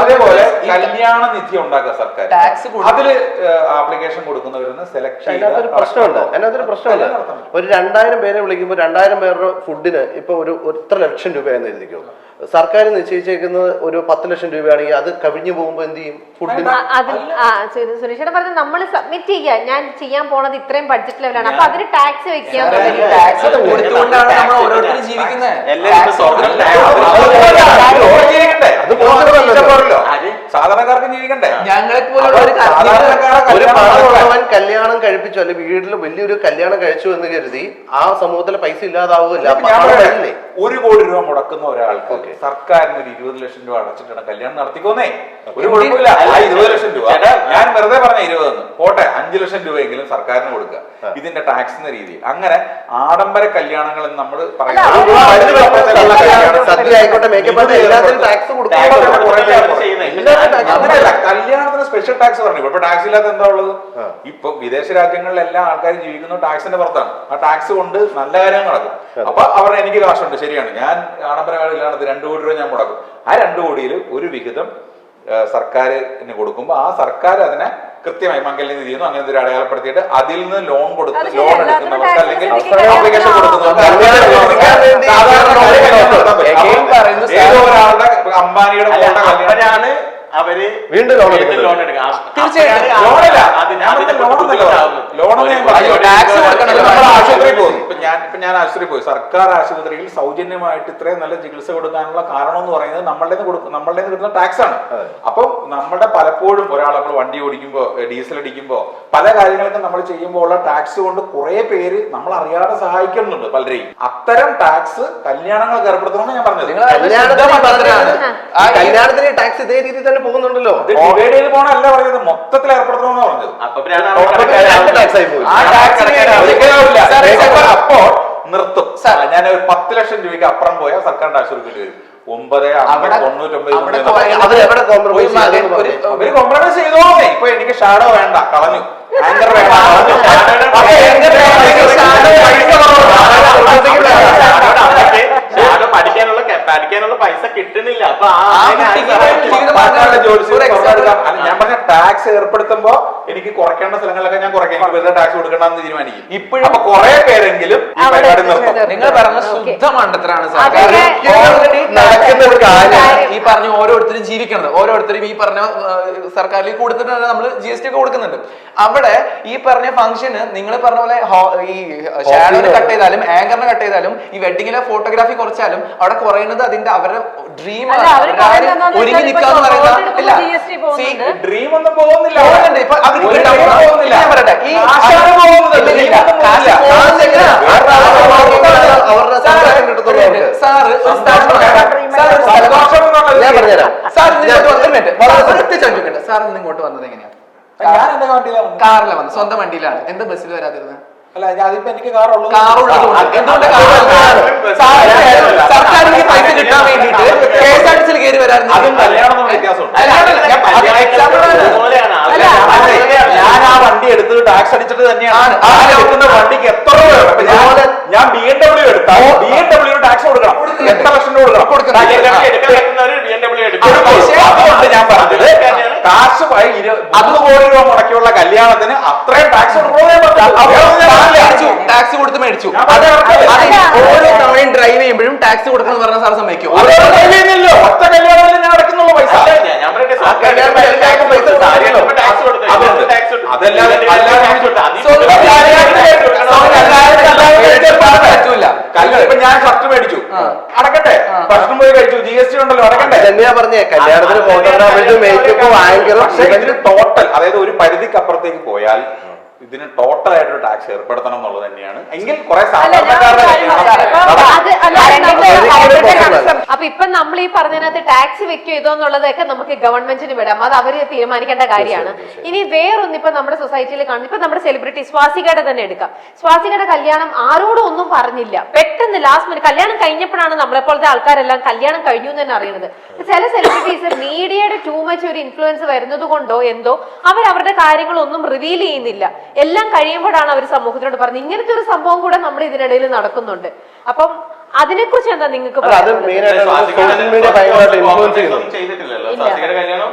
അതേപോലെ കല്യാണ നിധി ഉണ്ടാക്കുക സർക്കാർ. അതില് ആപ്ലിക്കേഷൻ കൊടുക്കുന്നവരുന്ന് സെലക്ട് അതിനകത്തൊരു പ്രശ്നമുണ്ട്. അതിനകത്തൊരു പ്രശ്നമുണ്ട്. ഒരു 2000 പേരെ വിളിക്കുമ്പോൾ 2000 പേരുടെ ഫുഡിന് ഇപ്പൊ ഒരു 1 ലക്ഷം രൂപയെന്ന് എഴുതിക്കോ. സർക്കാർ നിശ്ചയിച്ചേക്കുന്നത് ഒരു 10 ലക്ഷം രൂപയാണെങ്കിൽ അത് കവിഞ്ഞു പോകുമ്പോ എന്ത് ചെയ്യും? ഫുഡിന് സുരേഷേട്ടൻ പറഞ്ഞത് നമ്മൾ സബ്മിറ്റ് ചെയ്യുക, ഞാൻ ചെയ്യാൻ പോണത് ഇത്രയും ബഡ്ജറ്റ് ലെവലാണ്, അപ്പൊ അതിന് ടാക്സ് വെക്കുക. ടാക്സ് കൊടുത്തുകൊണ്ടാണ് നമ്മൾ ഓരോരുത്തരും ജീവിക്കുന്നത്. സാധാരണക്കാർക്ക് ജീവിക്കണ്ടേ? ഞങ്ങളെ ഒരു പണമുള്ളവൻ കല്യാണം കഴിപ്പിച്ചു അല്ലെ വീട്ടിൽ വലിയൊരു കല്യാണം കഴിച്ചു എന്ന് കരുതി ആ സമൂഹത്തിലെ പൈസ ഇല്ലാതാവില്ല. 1 കോടി രൂപ മുടക്കുന്ന ഒരാൾക്ക് സർക്കാരിന് ഒരു 20 ലക്ഷം രൂപ അടച്ചിട്ടാണ് കല്യാണം നടത്തിക്കോന്നേ. ഒരു കുഴപ്പമില്ല. ആ 20 ലക്ഷം രൂപ ഞാൻ വെറുതെ പറഞ്ഞ 20 പോട്ടെ, 5 ലക്ഷം രൂപയെങ്കിലും സർക്കാരിന് കൊടുക്കുക ഇതിന്റെ ടാക്സ് രീതി. അങ്ങനെ ആഡംബര കല്യാണങ്ങൾ നമ്മൾ സദ്യ ആയിക്കോട്ടെ, മേക്കപ്പ് എല്ലാത്തിനും ടാക്സ് കൊടുക്കുക. കല്യാണത്തിന് സ്പെഷ്യൽ ടാക്സ് പറഞ്ഞു. ഇപ്പൊ ടാക്സ് ഇല്ലാത്ത എന്താ ഉള്ളത്? ഇപ്പൊ വിദേശ രാജ്യങ്ങളിലെല്ലാം ആൾക്കാർ ജീവിക്കുന്നത് ടാക്സിന്റെ പുറത്താണ്. ആ ടാക്സ് കൊണ്ട് നല്ല കാര്യങ്ങൾ നടക്കും. അപ്പൊ അവർ എനിക്ക് കാശുണ്ട്, ശരിയാണ്, ഞാൻ ആഡംബരങ്ങളില്ലാണ്ട് 2 കോടി രൂപ ഞാൻ മുടക്കും. ആ 2 കോടിയിൽ ഒരു വിഹിതം സർക്കാരിന് കൊടുക്കുമ്പോൾ ആ സർക്കാർ അതിനെ കൃത്യമായി മംഗല്യം ചെയ്യുന്നു, അങ്ങനത്തെ ഒരു അടയാളപ്പെടുത്തിയിട്ട് അതിൽ നിന്ന് ലോൺ എടുക്കുന്നവർക്ക് അല്ലെങ്കിൽ ആപ്ലിക്കേഷൻ കൊടുക്കുന്നവർക്ക് ഒരാളുടെ അംബാനിയുടെ കല്യാണം അവര് വീണ്ടും ലോൺ എടുക്കാം. ആശുപത്രി പോകും. ഇപ്പൊ ഞാൻ ആശുപത്രി പോയി. സർക്കാർ ആശുപത്രിയിൽ സൗജന്യമായിട്ട് ഇത്രയും നല്ല ചികിത്സ കൊടുക്കാനുള്ള കാരണം എന്ന് പറയുന്നത് നമ്മളുടെ കിട്ടുന്ന ടാക്സ് ആണ്. അപ്പൊ നമ്മുടെ പലപ്പോഴും ഒരാൾ നമ്മൾ വണ്ടി ഓടിക്കുമ്പോ, ഡീസൽ അടിക്കുമ്പോ, പല കാര്യങ്ങളൊക്കെ നമ്മൾ ചെയ്യുമ്പോൾ ഉള്ള ടാക്സ് കൊണ്ട് കുറെ പേര് നമ്മൾ അറിയാതെ സഹായിക്കുന്നുണ്ട് പലരെയും. അത്തരം ടാക്സ് കല്യാണങ്ങൾക്ക് ഏർപ്പെടുത്തണമെന്ന് ഞാൻ പറഞ്ഞത്. കല്യാണത്തിന് ടാക്സ് ഇതേ രീതിയിൽ തന്നെ പോകുന്നുണ്ടല്ലോ. ഡിവൈഡ് ചെയ്ത് പോകണല്ല പറയുന്നത്, മൊത്തത്തിൽ ഏർപ്പെടുത്തണമെന്ന് പറഞ്ഞത്. അപ്പോൾ നിർത്തും. ഞാൻ ഒരു 10 ലക്ഷം രൂപയ്ക്ക് അപ്പുറം പോയാൽ സർക്കാർ ടാക്സ് കൊടുക്കേണ്ടി വരും. 9,99 കോംപ്രമൈസ് ചെയ്തോ. ഇപ്പൊ എനിക്ക് ഷാഡോ വേണ്ട, കളഞ്ഞു. ആങ്കർ വേണ്ട, പഠിക്കാനുള്ള പൈസ കിട്ടുന്നില്ല. അപ്പൊ ഞാൻ പറഞ്ഞ ടാക്സ് ഏർപ്പെടുത്തുമ്പോ എനിക്ക് കുറയ്ക്കേണ്ട സ്ഥലങ്ങളിലൊക്കെ ഞാൻ കുറയ്ക്കാം. എനിക്ക് വെറുതെ ടാക്സ് കൊടുക്കണമെന്ന് തീരുമാനിക്കും. ഇപ്പോഴും അപ്പൊ കുറെ പേരെങ്കിലും ഈ പരിപാടി നിർത്തും. നിങ്ങൾ പറഞ്ഞ ശുദ്ധ മണ്ടത്തരാണ് ഈ പറഞ്ഞ ഓരോരുത്തരും ജീവിക്കുന്നത്. ഓരോരുത്തരും ഈ പറഞ്ഞ സർക്കാരിൽ കൊടുത്തിട്ടാണ് നമ്മൾ GST ഒക്കെ കൊടുക്കുന്നുണ്ട്. അവിടെ ഈ പറഞ്ഞ ഫംഗ്ഷന് നിങ്ങൾ പറഞ്ഞ പോലെ ഈ ഷാഡോനെ കട്ട് ചെയ്താലും ആങ്കറിനെ കട്ട് ചെയ്താലും ഈ വെഡിങ്ങിലെ ഫോട്ടോഗ്രാഫി കുറച്ചാലും അവിടെ കുറയുന്നത് അതിന്റെ അവരുടെ ഡ്രീം ഒരുങ്ങി നിൽക്കാന്ന് പറയുന്ന ഡ്രീം ഒന്നും പോകുന്നില്ല. സാർ ഇങ്ങോട്ട് വന്നത് എങ്ങനെയാ? കാറിലാണ് വന്നത്, സ്വന്തം വണ്ടിയിലാണ്. എന്താ ബസ്സിൽ വരാതിരുന്നത്? അല്ല, അതിപ്പോ എനിക്ക് കാറുള്ളൂ. സർക്കാരിന് പൈസ കിട്ടാൻ വേണ്ടിട്ട് KSRTC കയറി വരാറുണ്ട്. അതും കല്യാണം വ്യത്യാസമുണ്ട്. ഞാൻ ആ വണ്ടി എടുത്തത് ടാക്സ് അടിച്ചിട്ട് തന്നെയാണ്. വണ്ടിക്ക് എത്ര രൂപ? ഞാൻ BMW എടുത്താൽ BMW ടാക്സ് കൊടുക്കണം. എത്ര ലക്ഷം രൂപ കൊടുക്കണം? അതുകൊണ്ട് ഞാൻ പറഞ്ഞത് കാശ് 1 കോടി രൂപ മുടക്കിയുള്ള കല്യാണത്തിന് അത്രയും ടാക്സ് ടാക്സ് കൊടുത്ത് മേടിച്ചു. ഓരോ തവണയും ഡ്രൈവ് ചെയ്യുമ്പോഴും ടാക്സ് കൊടുക്കണം പറഞ്ഞ സാർ സമ്മതിക്കും. ഒറ്റ കല്യാണത്തിന് ഞാൻ അടക്കുന്നുള്ള പൈസ അതല്ലാതെ ഇപ്പൊ ഞാൻ ഷർട്ട് മേടിച്ചു, അടക്കട്ടെ. ഭക്ഷണം പോയി കഴിച്ചു, GST ഉണ്ടല്ലോ, അടക്കട്ടെ. തന്നെയാ പറഞ്ഞേ, കല്യാണത്തിന് ഫോട്ടോഗ്രാഫേഴ്സ് മേക്കപ്പ് ആങ്കറും. പക്ഷേ ഇതിന് ടോട്ടൽ, അതായത് ഒരു പരിധിക്കപ്പുറത്തേക്ക് പോയാൽ ഇതിന് ടോട്ടൽ ആയിട്ടൊരു ടാക്സ് ഏർപ്പെടുത്തണം എന്നുള്ളത് തന്നെയാണ്. എങ്കിൽ കുറെ അപ്പൊ ഇപ്പൊ നമ്മൾ ഈ പറഞ്ഞതിനകത്ത് ടാക്സ് വെക്കോ ഇതോ എന്നുള്ളതൊക്കെ നമുക്ക് ഗവൺമെന്റിന് വിടാം, അത് അവര് തീരുമാനിക്കേണ്ട കാര്യമാണ്. ഇനി വേറൊന്നും ഇപ്പൊ നമ്മുടെ സൊസൈറ്റിയിൽ കാണും, ഇപ്പൊ നമ്മുടെ സെലിബ്രിറ്റി സ്വാസികയുടെ തന്നെ എടുക്കാം. സ്വാസികയുടെ കല്യാണം ആരോടും ഒന്നും പറഞ്ഞില്ല, പെട്ടെന്ന് ലാസ്റ്റ് മിനിറ്റ് കല്യാണം കഴിഞ്ഞപ്പോഴാണ് നമ്മളെപ്പോലത്തെ ആൾക്കാരെല്ലാം കല്യാണം കഴിഞ്ഞു എന്ന് തന്നെ അറിയുന്നത്. ചില സെലിബ്രിറ്റീസ് മീഡിയയുടെ ടൂ മച്ച് ഒരു ഇൻഫ്ലുവൻസ് വരുന്നത് കൊണ്ടോ എന്തോ അവരുടെ കാര്യങ്ങളൊന്നും റിവീൽ ചെയ്യുന്നില്ല. എല്ലാം കഴിയുമ്പോഴാണ് അവർ സമൂഹത്തിനോട് പറഞ്ഞത്. ഇങ്ങനത്തെ ഒരു സംഭവം കൂടെ നമ്മുടെ ഇതിനിടയിൽ നടക്കുന്നുണ്ട്. അപ്പം അതിനെക്കുറിച്ച് എന്താ നിങ്ങൾക്ക് ചെയ്തിട്ടില്ലല്ലോ. സ്വാസികയുടെ കല്യാണം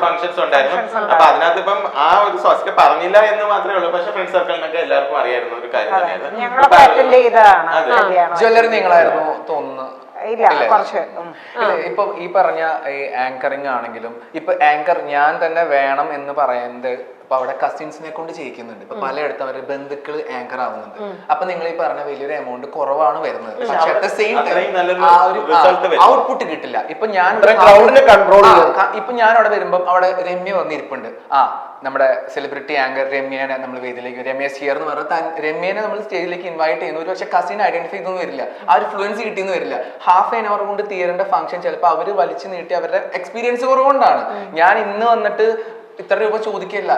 ഫംഗ്ഷൻസ് ഉണ്ടായിരുന്നു. അപ്പൊ അതിനകത്ത് ഇപ്പം ആ ഒരു സ്വാസിക പറഞ്ഞില്ല എന്ന് മാത്രമേ ഉള്ളൂ. പക്ഷെ ഫ്രണ്ട് സർക്കിളിനൊക്കെ എല്ലാവർക്കും അറിയായിരുന്നു ഒരു കാര്യം തന്നെയായിരുന്നു. ജ്വല്ലറി നിങ്ങളായിരുന്നു തോന്നുന്നു. ഇപ്പൊ ഈ പറഞ്ഞ ഈ ആങ്കറിങ് ആണെങ്കിലും ഇപ്പൊ ആങ്കർ ഞാൻ തന്നെ വേണം എന്ന് പറയുന്നത് ഇപ്പൊ അവിടെ കസിൻസിനെ കൊണ്ട് ചെയ്യിക്കുന്നുണ്ട്. ഇപ്പൊ പലയിടത്തും അവരുടെ ബന്ധുക്കള് ആങ്കർ ആവുന്നുണ്ട്. അപ്പൊ നിങ്ങൾ ഈ പറഞ്ഞ വലിയൊരു എമൗണ്ട് കുറവാണ് വരുന്നത്, പക്ഷെ അറ്റ് ദ സെയിം ടൈം ആ ഒരു ഔട്ട്പുട്ട് കിട്ടില്ല. ഇപ്പൊ ഞാൻ ഇപ്പൊ ഞാൻ അവിടെ വരുമ്പോ അവിടെ രമ്യ വന്നിരിപ്പുണ്ട്. നമ്മുടെ സെലിബ്രിറ്റി ആങ്കർ രമ്യനെ നമ്മൾ വേദിയിലേക്ക്, രമ്യ ഷിയർ എന്ന് പറഞ്ഞാൽ രമ്യനെ നമ്മൾ സ്റ്റേജിലേക്ക് ഇൻവൈറ്റ് ചെയ്യുന്നു. ഒരു പക്ഷെ കസിൻ ഐഡന്റിഫൈ ചെയ്തൊന്നും വരില്ല, ആ ഒരു ഫ്ലുവൻസി കിട്ടിയെന്ന് വരില്ല. ഹാഫ് ആൻ അവർ കൊണ്ട് തീരേണ്ട ഫംഗ്ഷൻ ചിലപ്പോൾ അവര് വലിച്ചു നീട്ടി അവരുടെ എക്സ്പീരിയൻസ് കുറവുകൊണ്ടാണ്. ഞാൻ ഇന്ന് വന്നിട്ട് ഇത്ര രൂപ ചോദിക്കില്ല,